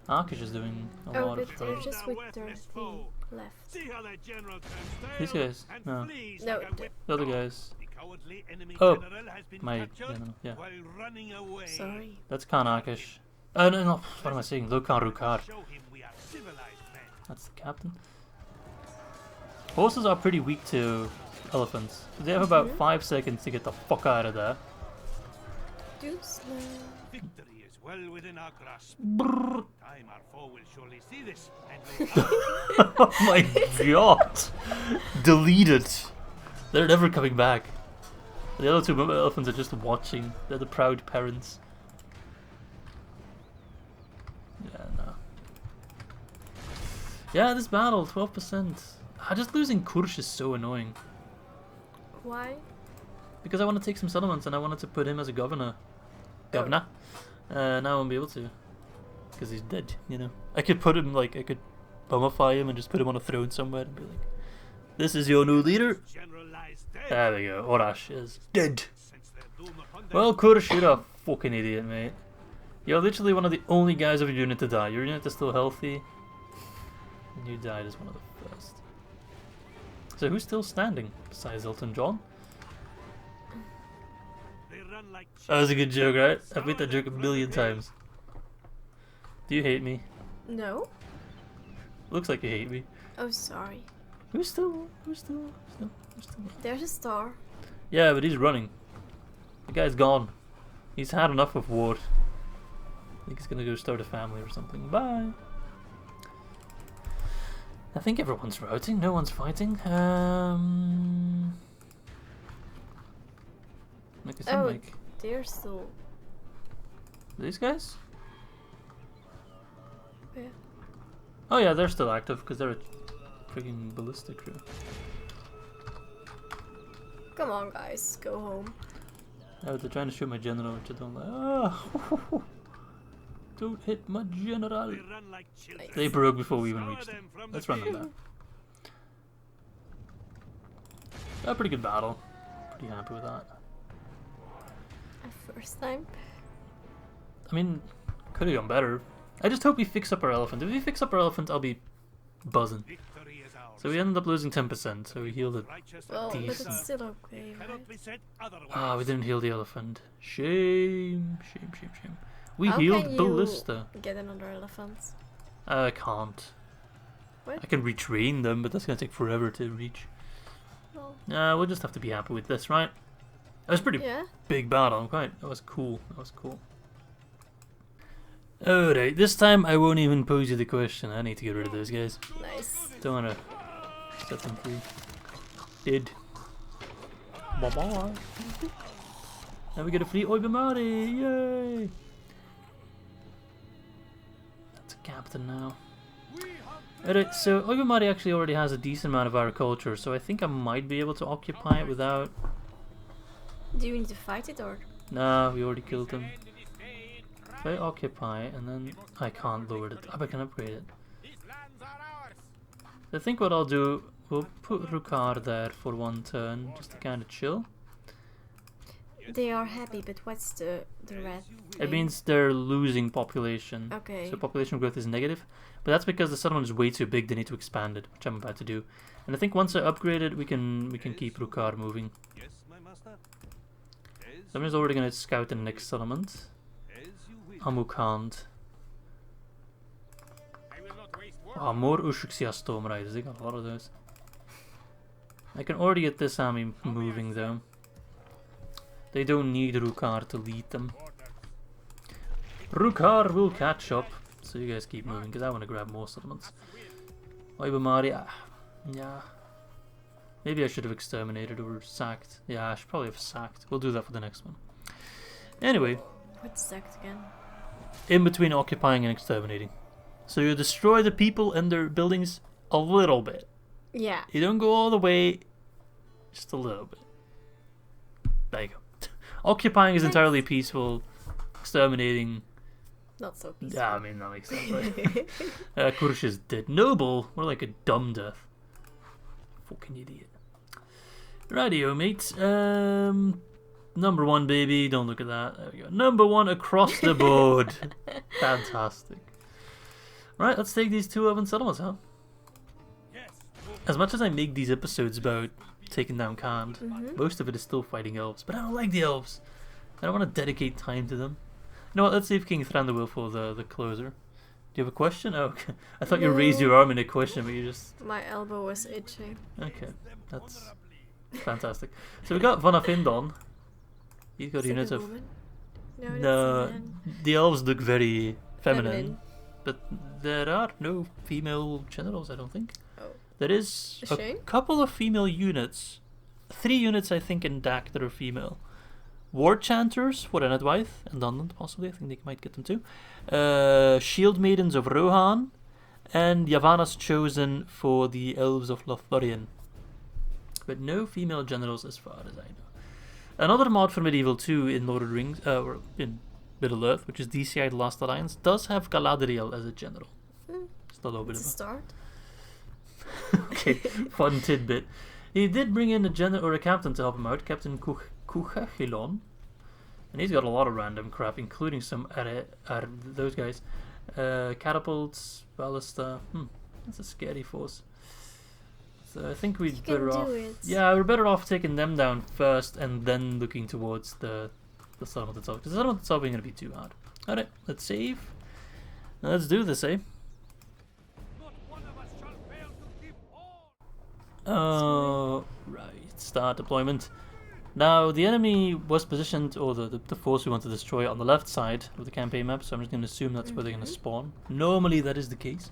Arkish is doing a Oh, lot but of they're trouble. just with their thing left. See how their general turns tail These guys, and no. flees No, like a whipped The other dog. guys. The cowardly enemy Oh, general has been my captured general, yeah. while running away. Sorry. That's Khan Arkish. No, what am I saying? Lôke-Khan Rhûn. Show him we are civilized men. That's the captain. Horses are pretty weak to elephants. They have about 5 seconds to get the fuck out of there. Too slow. Victory is well within our grasp. Brrr. Time our foe will surely see this and lay Oh my god! Deleted. They're never coming back. The other two elephants are just watching. They're the proud parents. Yeah, no. Yeah, this battle, 12%. Just losing Kursh is so annoying. Why? Because I want to take some settlements and I wanted to put him as a governor. Now I won't be able to. Because he's dead, you know. I could put him, like, I could mummify him and just put him on a throne somewhere and be like, this is your new leader. There we go. Orash is dead. Well, Kursh, you're a fucking idiot, mate. You're literally one of the only guys of your unit to die. Your unit is still healthy. And you died as one of the first. So who's still standing besides Elton John? That was a good joke, right? I've made that joke a million times. Do you hate me? No. Looks like you hate me. Oh, sorry. Who's still? There's a star. Yeah, but he's running. The guy's gone. He's had enough of war. I think he's gonna go start a family or something. Bye. I think everyone's routing. No one's fighting. Like I said, like they're still. These guys? Yeah. Oh yeah, they're still active because they're a freaking ballistic crew. Come on, guys, go home. Oh, they're trying to shoot my general, which I don't like. Oh, don't hit my general. They broke before we even reached them. Let's run them down. A pretty good battle. Pretty happy with that. First time. I mean, could have gone better. I just hope we fix up our elephant. If we fix up our elephant, I'll be buzzing. So we ended up losing 10%, so we healed it. Well, but decent. it's still okay, right? Ah, we didn't heal the elephant. Shame. We How healed can Ballista. You get another elephant? I can't. What? I can retrain them, but that's gonna take forever to reach. Well, We'll just have to be happy with this, right? That was pretty big battle. That was cool. Alright, this time I won't even pose you the question. I need to get rid of those guys. nice. Don't wanna set them free. Did. Bye bye. Now we get a free Oibamari. Yay! That's a captain now. Alright, so Oibamari actually already has a decent amount of agriculture, so I think I might be able to occupy it without. Do you need to fight it or? Nah, we already killed him. If I occupy and then I can't lower it up, I can upgrade it. I think what I'll do, we'll put Rhûn there for one turn, just to kind of chill. They are happy, but what's the red It thing? means they're losing population. Okay. So population growth is negative, but that's because the settlement is way too big. They need to expand it, which I'm about to do. And I think once I upgrade it, we can keep Rhûn moving. Someone's already going to scout the next settlement. Amukand. Oh, more Ushuksia Storm Riders. They got a lot of those. I can already get this army moving though. They don't need Rhûn to lead them. Rhûn will catch up. So you guys keep moving because I want to grab more settlements. Oibamari, yeah. Maybe I should have exterminated or sacked. Yeah, I should probably have sacked. We'll do that for the next one. Anyway. What's sacked again? In between occupying and exterminating. So you destroy the people and their buildings a little bit. Yeah. You don't go all the way, just a little bit. There you go. Occupying is entirely peaceful. Exterminating. Not so peaceful. Yeah, I mean, that makes sense, right? Kursh is dead. Noble. More like a dumb death. Fucking idiot. Radio, mate. Number one, baby. Don't look at that. There we go. Number one across the board. Fantastic. Right, let's take these two urban settlements, huh? As much as I make these episodes about taking down Khan, most of it is still fighting elves. But I don't like the elves. I don't want to dedicate time to them. know what? Let's save King Thranduil for the closer. Do you have a question? Oh, okay. I thought you raised your arm in a question, but you just... My elbow was itching. Okay, that's fantastic. So we got Vanafindon. He's got a Is it unit a of... woman? No, that's No, a man. the elves look very feminine. Feminine. But there are no female generals, I don't think. Oh. There is A a shame. couple of female units. 3 units, I think, in DAC that are female. War Chanters for Reunited and London, possibly. I think they might get them too. Shield Maidens of Rohan. And Yavanna's Chosen for the Elves of Lothlorien. But no female generals as far as I know. Another mod for Medieval 2 in Lord of the Rings, or in Middle-earth, which is DCI The Last Alliance, does have Galadriel as a general. Just a little bit It's a of start. okay, fun tidbit. He did bring in a general or a captain to help him out, Captain Kuchachilon, and he's got a lot of random crap, including some those guys, catapults, ballista. That's a scary force. So I think we'd better off. Yeah, we're better off taking them down first and then looking towards the settlement itself, because the settlement itself ain't gonna be too hard. All right, let's save. Now let's do this, eh? Not one of us shall fail to keep all. Oh, right. Start deployment. Now, the enemy was positioned, or the force we want to destroy, on the left side of the campaign map, so I'm just going to assume that's where they're going to spawn. Normally, that is the case.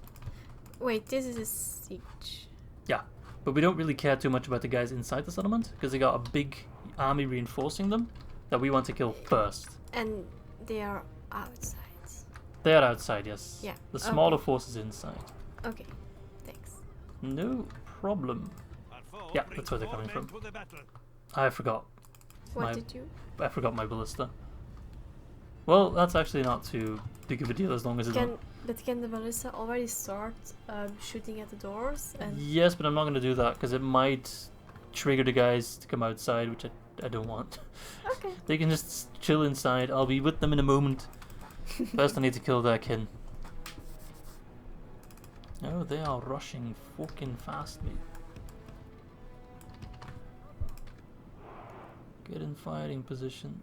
Wait, this is a siege. Yeah, but we don't really care too much about the guys inside the settlement, because they got a big army reinforcing them that we want to kill first. And they are outside. They are outside, yes. Yeah. The smaller Okay. force is inside. Okay, thanks. No problem. Yeah, that's where they're coming from. I forgot. What did you? I forgot my ballista. Well, that's actually not too big of a deal as long as it's not. But can the ballista already start shooting at the doors? And Yes, but I'm not going to do that because it might trigger the guys to come outside, which I don't want. okay. They can just chill inside. I'll be with them in a moment. First, I need to kill their kin. Oh, they are rushing fucking fast, mate. Get in firing position.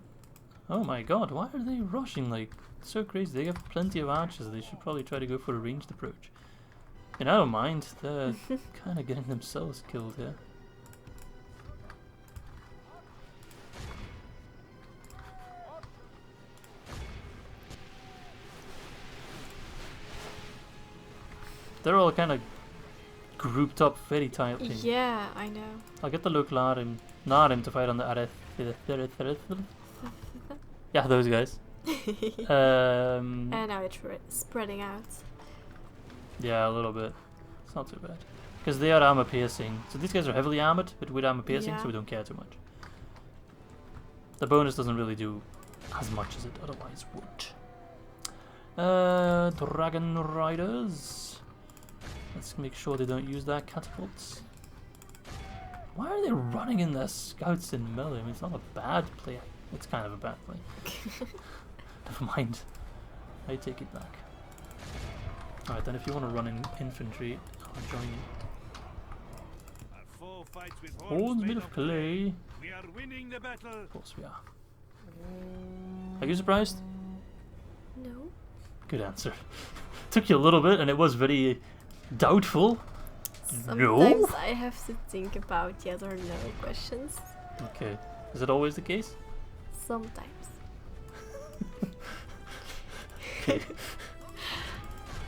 Oh my god, why are they rushing like so crazy? They have plenty of archers. They should probably try to go for a ranged approach. And I don't mind. They're kind of getting themselves killed here. They're all kind of grouped up very tightly. Yeah, I know. I'll get the Lôke-Khan to fight on the Areth. Yeah, those guys. And now it's spreading out. Yeah, a little bit. It's not too bad. Because they are armor piercing. So these guys are heavily armored, but with armor piercing, Yeah. so we don't care too much. The bonus doesn't really do as much as it otherwise would. Dragon Riders. Let's make sure they don't use their catapults. Why are they running in their scouts in melee? I mean, it's not a bad play. It's kind of a bad play. Never mind. I take it back. Alright, then if you want to run in infantry, I'll join you. Horns made of clay. We are winning the battle. Of course we are. Are you surprised? No. Good answer. Took you a little bit, and it was very doubtful. Sometimes I have to think about yes or no questions. Okay. Is it always the case? Sometimes. Okay.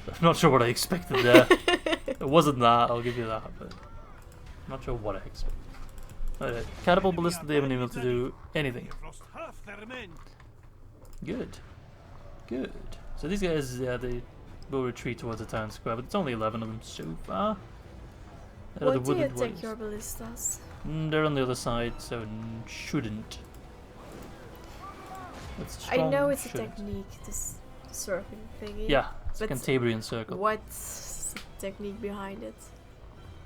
I'm not sure what I expected there. It wasn't that, I'll give you that, but I'm not sure what I expected. Alright, catapult ballista, they haven't been able to do anything. Lost half their men. Good. Good. So these guys, yeah, they will retreat towards the town square, but it's only 11 of them so far. They're the What do you wooded take warriors. your ballistas? They're on the other side, so shouldn't. It's I know it's a shouldn't. technique, this circling thingy. Yeah, it's a but Cantabrian circle. What's the technique behind it?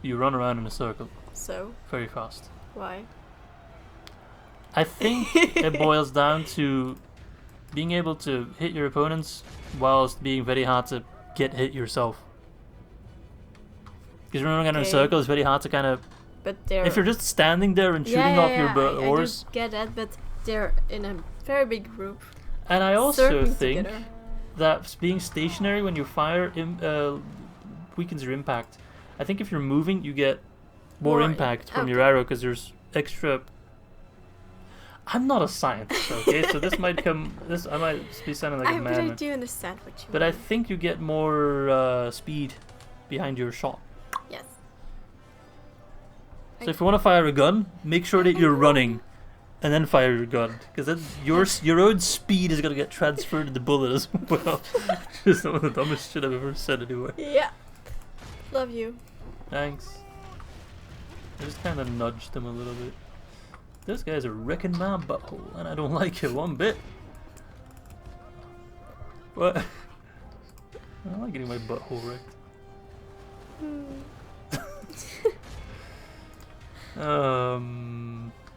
You run around in a circle So, very fast. why? I think it boils down to being able to hit your opponents whilst being very hard to get hit yourself. Because running around in a Okay. circle is very hard to kind of... But they're... If you're just standing there and shooting off your horse... I do get that, but they're in a very big group. And I also Surfing think together. that being stationary when you fire weakens your impact. I think if you're moving, you get more impact from your arrow because there's extra. I'm not a scientist, okay? So this might come. I might be sounding like a But I madman. do understand what you But mean. I think you get more speed behind your shot. Yes. So if you want to fire a gun, make sure that you're running, and then fire your gun, because then your own speed is gonna get transferred to the bullet as well. Which is some of the dumbest shit I've ever said anyway. Yeah. Love you. Thanks. I just kind of nudged him a little bit. This guy's a wrecking my butthole, and I don't like it one bit. What? I don't like getting my butthole wrecked.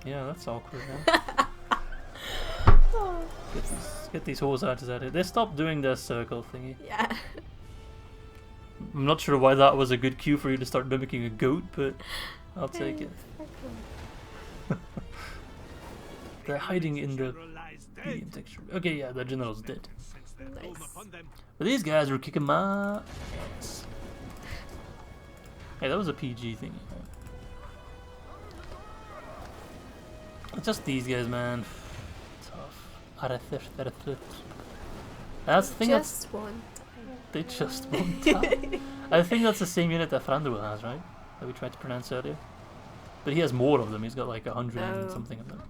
Yeah, that's awkward now. Get these hoes out of here. They stopped doing this circle thingy. Yeah. I'm not sure why that was a good cue for you to start mimicking a goat, but I'll take it. They're hiding in the medium texture. Okay, yeah, the general's dead. Nice. But these guys were kicking my ass. Hey, that was a PG thing. It's just these guys, man. Tough. That's the thing. Just one. They just won't die. I think that's the same unit that Thranduil has, right? That we tried to pronounce earlier. But he has more of them. He's got like 100 and something of them.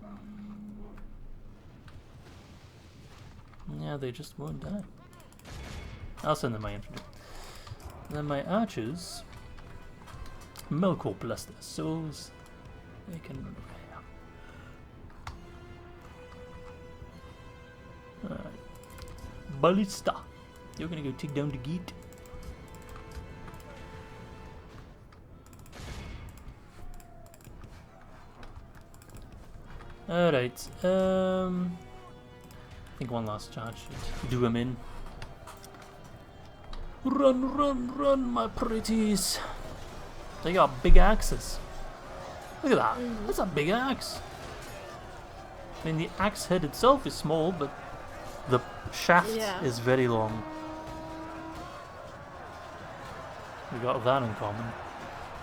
Yeah, they just won't die. I'll send them my infantry. And then my archers. Melkor bless their souls. They can run away. Alright. Ballista. You're gonna go take down the gate. Alright. I think one last charge should do him in. Run, run, run, my pretties. They got big axes. Look at that. That's a big axe. I mean, the axe head itself is small, but the shaft is very long. We got that in common.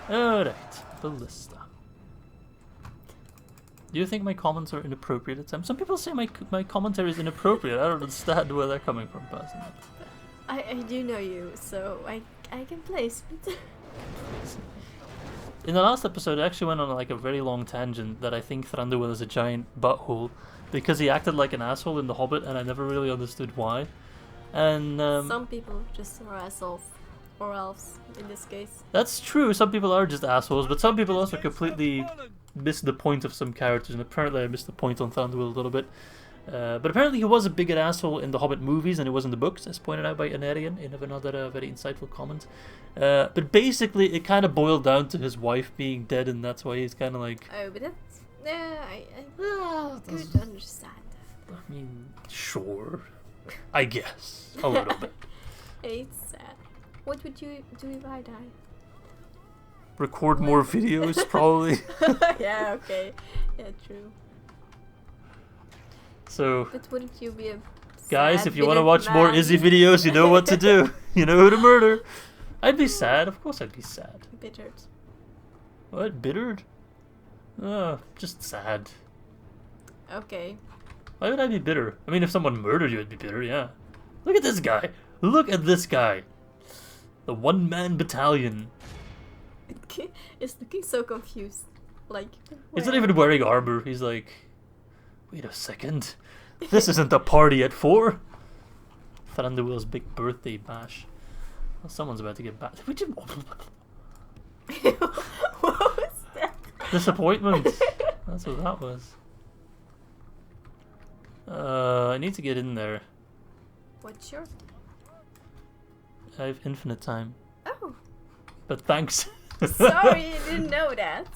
Alright, ballista. Do you think my comments are inappropriate at times? Some people say my commentary is inappropriate. I don't understand where they're coming from, personally. I do know you, so I can place it. In the last episode, I actually went on like a very long tangent that I think Thranduil is a giant butthole because he acted like an asshole in The Hobbit, and I never really understood why. And some people just are assholes, or elves in this case. That's true. Some people are just assholes, but some people also completely miss the point of some characters, and apparently I missed the point on Thranduil a little bit. But apparently he was a bigger asshole in the Hobbit movies than he was in the books, as pointed out by Eryn in another very insightful comment. But basically it kind of boiled down to his wife being dead, and that's why he's kind of like... Oh, but that's... I could understand that. I mean, sure. I guess. A little bit. It's sad. What would you do if I die? Record more videos, probably. Yeah, okay. Yeah, true. So, but wouldn't you be a guys, sad, if you want to bitter watch more man? Izzy videos, you know what to do. You know who to murder. I'd be sad. Of course I'd be sad. Bittered. What? Bittered? Just sad. Okay. Why would I be bitter? I mean, if someone murdered you, I'd be bitter, yeah. Look at this guy. Look at this guy. The one-man battalion. It's looking so confused. Like, He's not even wearing armor. He's like, wait a second. This isn't the party at 4. Thranduil's big birthday bash. Well, someone's about to get back. What was that? Disappointment. That's what that was. I need to get in there. What's your... I have infinite time. Oh. But thanks. Sorry, I didn't know that.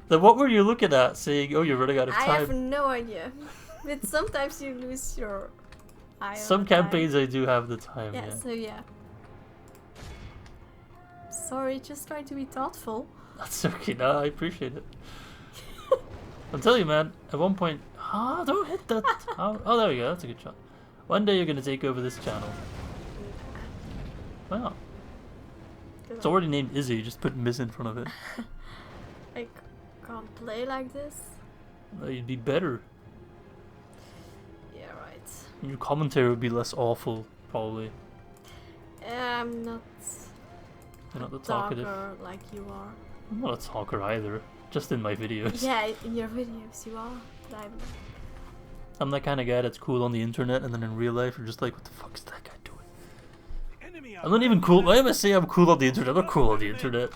Then what were you looking at, saying, oh, you're running out of time? I have no idea. But sometimes you lose your eye on Some the campaigns time. I do have the time, Yeah, yeah. so yeah. Sorry, just trying to be thoughtful. That's okay, no, I appreciate it. I'm telling you, man, at one point, Ah, don't hit that tower. Oh, there we go. That's a good shot. One day you're gonna take over this channel. Wow. It's already named Izzy. Just put Miss in front of it. I can't play like this. Well, you'd be better. Yeah, right. Your commentary would be less awful, probably. I'm not. You're not the talkative. Talker like you are. I'm not a talker either. Just in my videos. Yeah, in your videos you are. But I'm that kind of guy that's cool on the internet, and then in real life, you're just like, what the fuck is that guy doing? I'm not even cool. Why am I saying I'm cool on the internet? I'm not cool on the internet.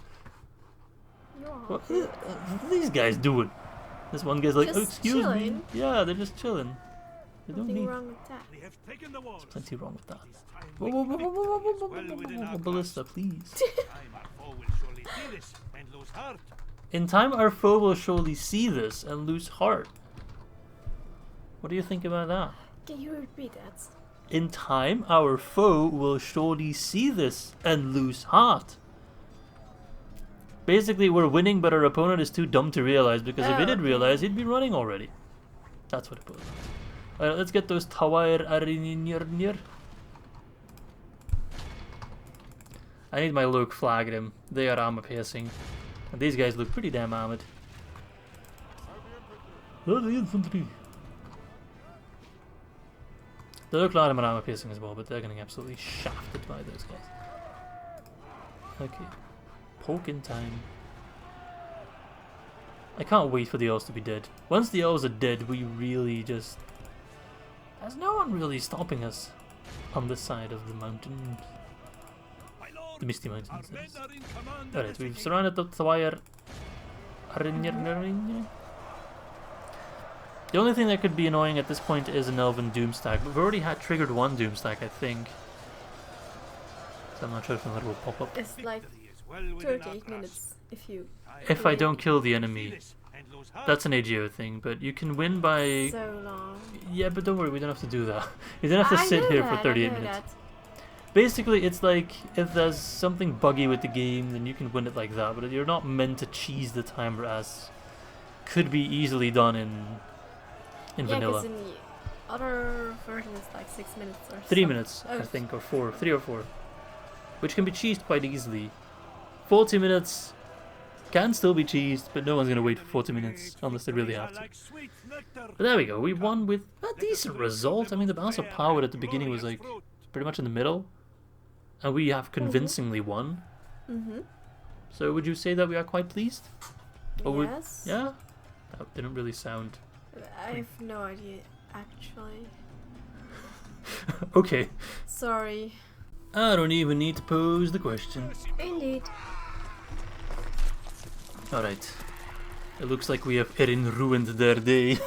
you are. What are these guys doing? This one guy's like, Just oh, excuse chilling. me. Yeah, they're just chilling. They don't Nothing need. wrong with that. They have taken the walls. There's plenty wrong with that. This time Whoa, we whoa, can whoa, make whoa, whoa, progress whoa, well whoa, within whoa, our whoa, Ballista, please. Time our foe will surely see this and lose heart. In time, our foe will surely see this and lose heart. What do you think about that? Can you repeat that? In time, our foe will surely see this and lose heart. Basically, we're winning, but our opponent is too dumb to realize, because if he did realize, he'd be running already. That's what it was. Alright, let's get those Tawir Arinir. I need my Lôke flag at him. They are armor piercing. And these guys look pretty damn armored. Oh, the infantry. They look like them at armor piercing as well, but they're getting absolutely shafted by those guys. Okay. Poke in time. I can't wait for the elves to be dead. Once the elves are dead, we really just... There's no one really stopping us on this side of the mountains. The Misty Mountains. Alright, we've surrounded the Thawir. The only thing that could be annoying at this point is an elven doomstack, but we've already had triggered one doomstack, I think. So I'm not sure if another will pop up. It's like 38 minutes if you. If I don't kill the enemy, that's an AGO thing, but you can win by... So long. Yeah, but don't worry, we don't have to do that. You don't have to sit here for 38 minutes. That. Basically, it's like, if there's something buggy with the game, then you can win it like that, but you're not meant to cheese the timer as could be easily done in vanilla. Yeah, because in the other version it's like 6 minutes or 3 minutes, Oh. I think, or 4. 3 or 4. Which can be cheesed quite easily. 40 minutes can still be cheesed, but no one's going to wait for 40 minutes unless they really have to. But there we go, we won with a decent result. I mean, the balance of power at the beginning was like pretty much in the middle. And we have convincingly won. Mm-hmm. So would you say that we are quite pleased? Or Yes. yeah? That didn't really sound... I have no idea, actually. Okay. Sorry. I don't even need to pose the question. Indeed. Alright. It looks like we have Eryn ruined their day.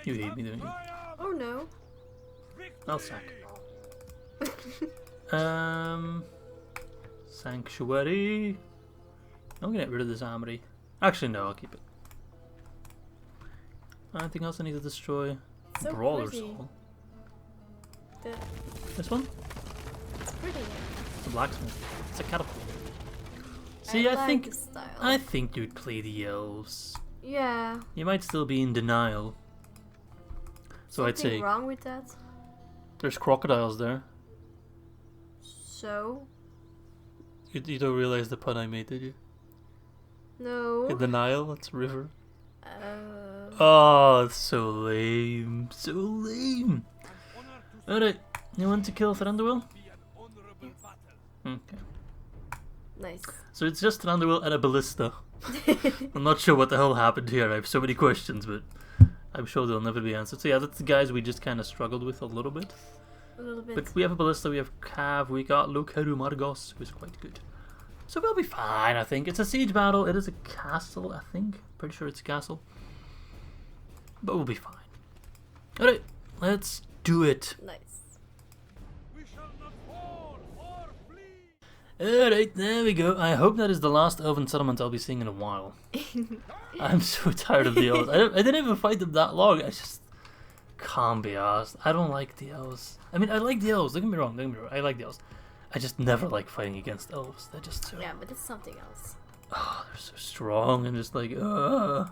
You hate me, don't you? Oh no. I'll sack. Sanctuary. I'm gonna get rid of this armory. Actually, no, I'll keep it. Anything else I need to destroy? So Brawler's pretty. Hall. The- This one? It's pretty. It's a blacksmith. It's a catapult. See, I like think the style. I think you'd play the elves. Yeah. You might still be in denial. So I'd Something say wrong with that. there's crocodiles there. So? You don't realize the pun I made, did you? No. In the Nile, it's a river. Uh, Oh, it's so lame. So lame. Alright, you want to kill Thranduil? Okay. nice. So it's just Thranduil and a ballista. I'm not sure what the hell happened here. I have so many questions, but I'm sure they'll never be answered. So yeah, that's the guys we just kind of struggled with a little bit. A little bit. But we have a ballista, we have Cav, we got Lôke-Khatun Margos, who is quite good. So we'll be fine, I think. It's a siege battle. It is a castle, I think. Pretty sure it's a castle. But we'll be fine. Alright, let's do it. Nice. We shall not fall or flee. Alright, there we go. I hope that is the last elven settlement I'll be seeing in a while. I'm so tired of the elves. I didn't even fight them that long. I just can't be asked. I don't like the elves. I mean, I like the elves. Don't get me wrong. I like the elves. I just never like fighting against elves. They're just so... Yeah, but it's something else. Oh, they're so strong and just like, There's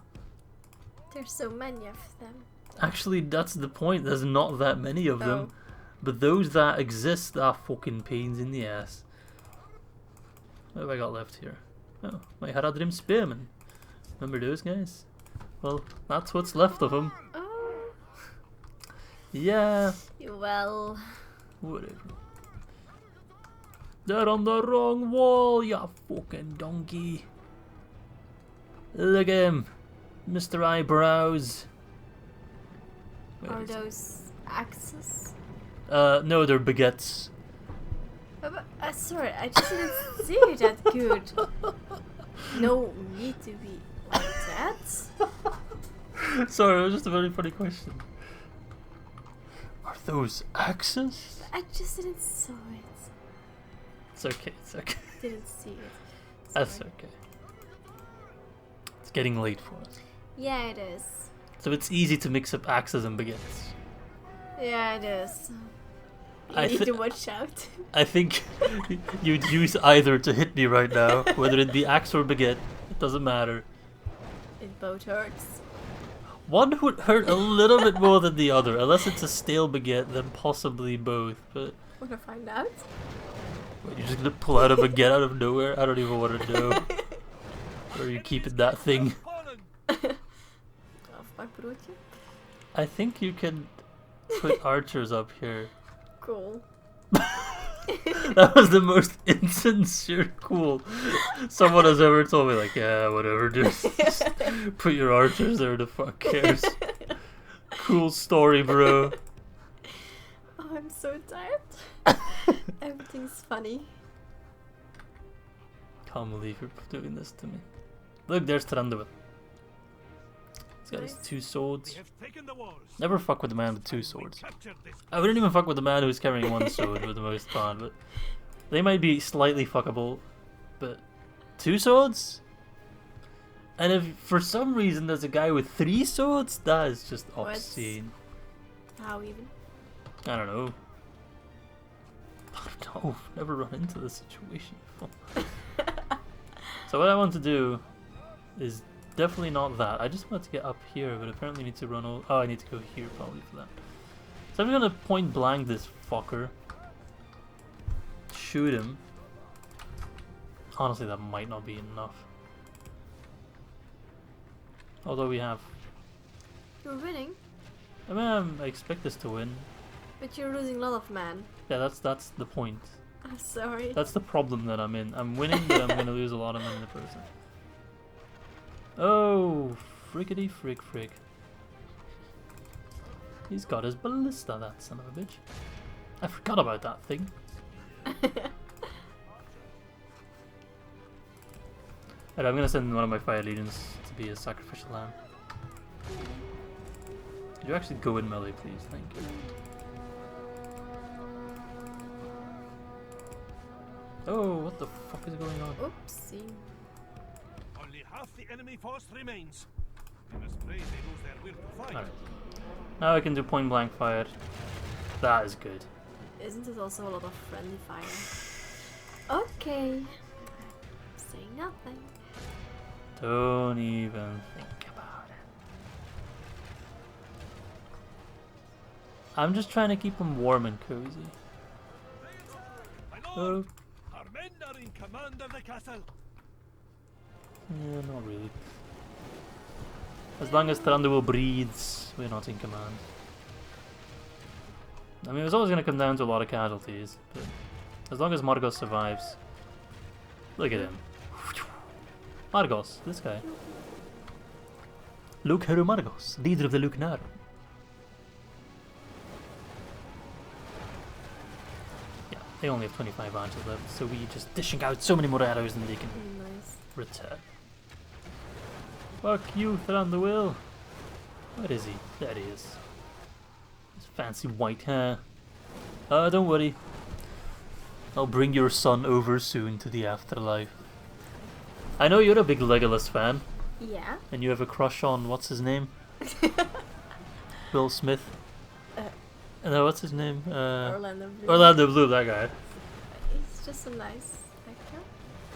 so many of them. Actually, that's the point. There's not that many of them. Oh. But those that exist are fucking pains in the ass. What have I got left here? Oh, my Ar-Adûnâim spearmen. Remember those guys? Well, that's what's left of them. Oh. Yeah. Well. Whatever. They're on the wrong wall, you fucking donkey. Look at him. Mr. Eyebrows. Are those axes? No, they're baguettes. Sorry, I just didn't see it that good. No need to be like that. Sorry, it was just a very funny question. Are those axes? I just didn't saw it. It's okay, it's okay. Didn't see it. That's Sorry. okay. It's getting late for us. Yeah, it is. So it's easy to mix up axes and baguettes. Yeah, it is. You I need thi- to watch out. I think you'd use either to hit me right now, whether it be axe or baguette. It doesn't matter. It both hurts. One would hurt a little bit more than the other, unless it's a stale baguette, then possibly both. But Wanna find out? what, you're just gonna pull out a baguette out of nowhere? I don't even want to know. Where are you keeping that thing? Of my broodje. I think you can put archers up here. Cool. That was the most insincere cool someone has ever told me. Like, yeah, whatever, just put your archers there, the fuck cares. Cool story, bro. Oh, I'm so tired. Everything's funny. Can't believe you're doing this to me. Look, there's Thranduil. He's got his Nice. 2 swords. We have taken the walls. Never fuck with the man with 2 swords. Captured this. I wouldn't even fuck with the man who's carrying 1 sword for the most part, but they might be slightly fuckable. But 2 swords? And if for some reason there's a guy with 3 swords, that is just What? obscene. How even? I don't know. No, never run into this situation before. So what I want to do is definitely not that. I just want to get up here, but apparently I need to run all. Oh, I need to go here probably for that. So I'm gonna point blank this fucker. Shoot him. Honestly, that might not be enough. Although we have. You're winning, I mean, I expect us to win. but you're losing a lot of men. Yeah, that's the point. I'm sorry. That's the problem that I'm in. I'm winning, but I'm gonna lose a lot of men in the process. Oh, frickety frick frick. He's got his ballista, that son of a bitch. I forgot about that thing. Alright, I'm gonna send one of my fire legions to be a sacrificial lamb. Could you actually go in melee, please? Thank you. Oh, what the fuck is going on? Oopsie. Only half the enemy force remains. We must pray they lose their will to fight. Alright. Now I can do point blank fire. That is good. Isn't it also a lot of friendly fire? Okay. I'm saying nothing. Don't even think about it. I'm just trying to keep them warm and cozy. My Oh, lord, our men are in command of the castle. yeah, not really. As long as Thranduil breathes, we're not in command. I mean, it's always going to come down to a lot of casualties, but as long as Margos survives. Look at him. Margos, this guy. Lôke-Khatun Margos, leader of the Lôke-Khan. Yeah, they only have 25 archers left, so we just dishing out so many more arrows than they can Nice. return. Fuck you, Thranduil. Where is he? There he is. His fancy white hair. Don't worry. I'll bring your son over soon to the afterlife. I know you're a big Legolas fan, Yeah. and you have a crush on, what's his name? Will Smith? No, what's his name? Orlando Bloom. Orlando Bloom, that guy. He's just a nice actor.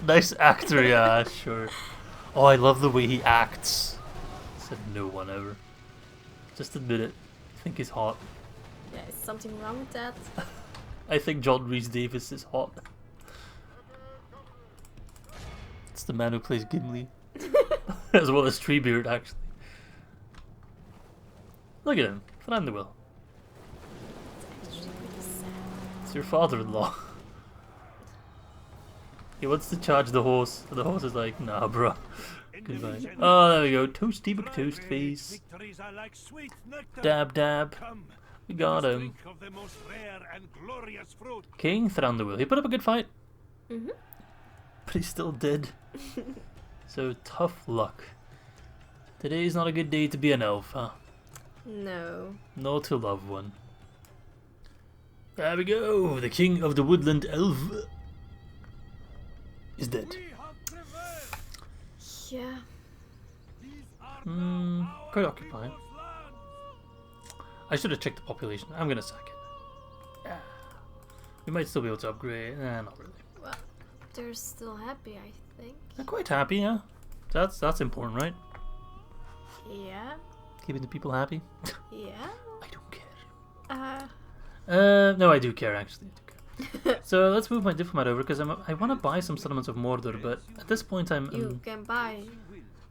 Nice actor, yeah, sure. Oh, I love the way he acts. Said no one ever. Just admit it. I think he's hot. Yeah, is something wrong with that? I think John Rhys-Davies is hot. It's the man who plays Gimli. As well as Treebeard, actually. Look at him, Thranduil. It's actually pretty sad. It's your father-in-law. He wants to charge the horse, and the horse is like, nah, bro. Goodbye. Oh, there we go. Toasty McToast face. Victories are like sweet nectar. Dab, dab. Come, We got him. drink of the most rare and glorious fruit. King Thranduil. He put up a good fight, Mm-hmm. but he's still dead. So tough luck. Today's not a good day to be an elf, huh? No. Nor to love one. There we go. The king of the woodland elf is dead. We have prevailed. Yeah. These are Quite occupied. I should have checked the population. I'm gonna sack it. Yeah. We might still be able to upgrade. Not really. Well, they're still happy, I think. They're quite happy, yeah. That's important, right? Yeah. Keeping the people happy. Yeah. I don't care. No, I do care actually. I do care. So let's move my diplomat over because I want to buy some settlements of Mordor, but at this point You can buy.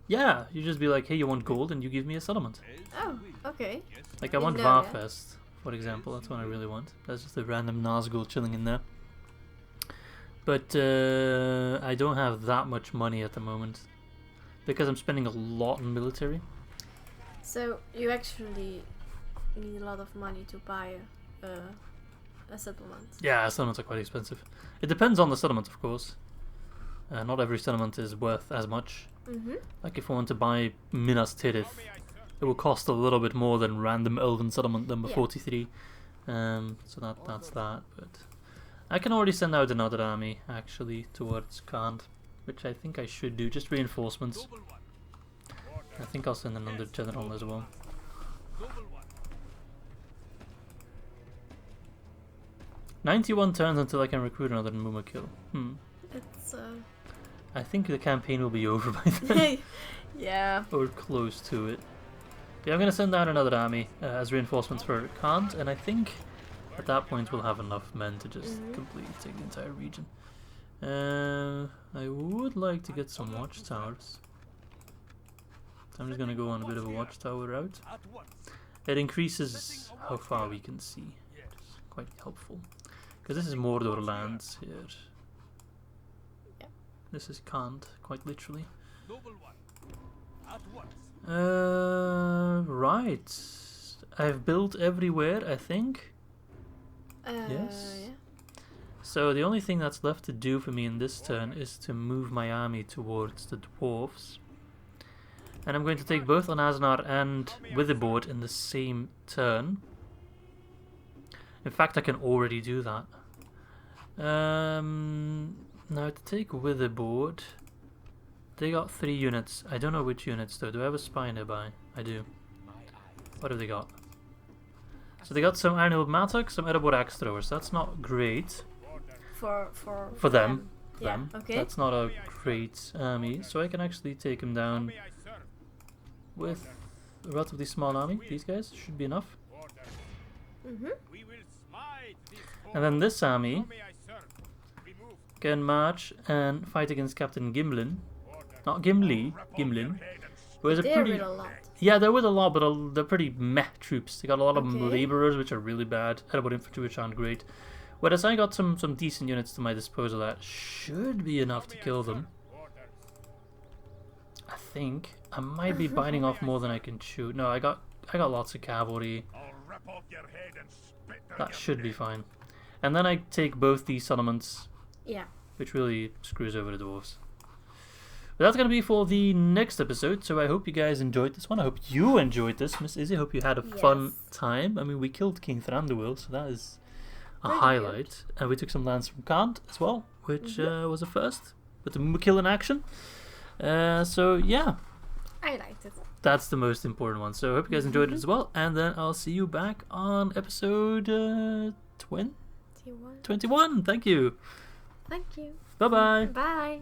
yeah, you just be like, hey, you want gold, and you give me a settlement. Oh, okay. Like I want Didn't know that. Varfest, for example. That's what I really want. That's just a random Nazgul chilling in there. But I don't have that much money at the moment because I'm spending a lot on military. So you actually need a lot of money to buy a settlement. Yeah, settlements are quite expensive. It depends on the settlement, of course. Not every settlement is worth as much. Mm-hmm. Like if I want to buy Minas Tirith, it will cost a little bit more than random elven settlement number 43. So that's that. But I can already send out another army actually towards Khan, which I think I should do. Just reinforcements. I think I'll send another general as well. 91 turns until I can recruit another Mûmakil. It's I think the campaign will be over by then. yeah. Or close to it. Yeah, I'm gonna send out another army as reinforcements for Khan, and I think at that point we'll have enough men to just completely take the entire region. I would like to get some watchtowers. So I'm just gonna go on a bit of a watchtower route. It increases how far we can see, which is quite helpful. Because this is Mordor lands here. Yeah. This is Khan, quite literally. Right. I've built everywhere, I think. Yes. Yeah. So the only thing that's left to do for me in this turn is to move my army towards the dwarves. And I'm going to take both An-Aznar and Witherboard in the same turn. In fact, I can already do that. Now to take Witherboard, they got 3 units. I don't know which units though. Do I have a spy nearby? I do. What have they got? So they got some Ironhill Mattock, some Erebor Axe Throwers. That's not great. For them. Yeah, okay. That's not a great army. So I can actually take them down with a relatively small army. These guys should be enough. And then this army can march and fight against Captain Gimlin. Not Gimli, Gimlin. Who is a They're pretty... with a lot. Yeah, they're with a lot, but they're pretty meh troops. They got a lot of Okay. laborers, which are really bad. Erebor infantry, which aren't great. Whereas I got some decent units to my disposal that should be enough to kill them. I think I might be biting off more than I can shoot. No, I got lots of cavalry. That should be fine. And then I take both these settlements, Yeah. which really screws over the dwarves. But that's going to be for the next episode, so I hope you guys enjoyed this one. I hope you enjoyed this, Miss Izzy. I hope you had a fun time. I mean, we killed King Thranduil, so that is a Pretty highlight. And we took some lands from Khan as well, which was a first, with the Mûmakil in action. So, yeah, I liked it. that's the most important one. So I hope you guys enjoyed it as well, and then I'll see you back on episode 21. Thank you. Thank you. Bye-bye. Bye.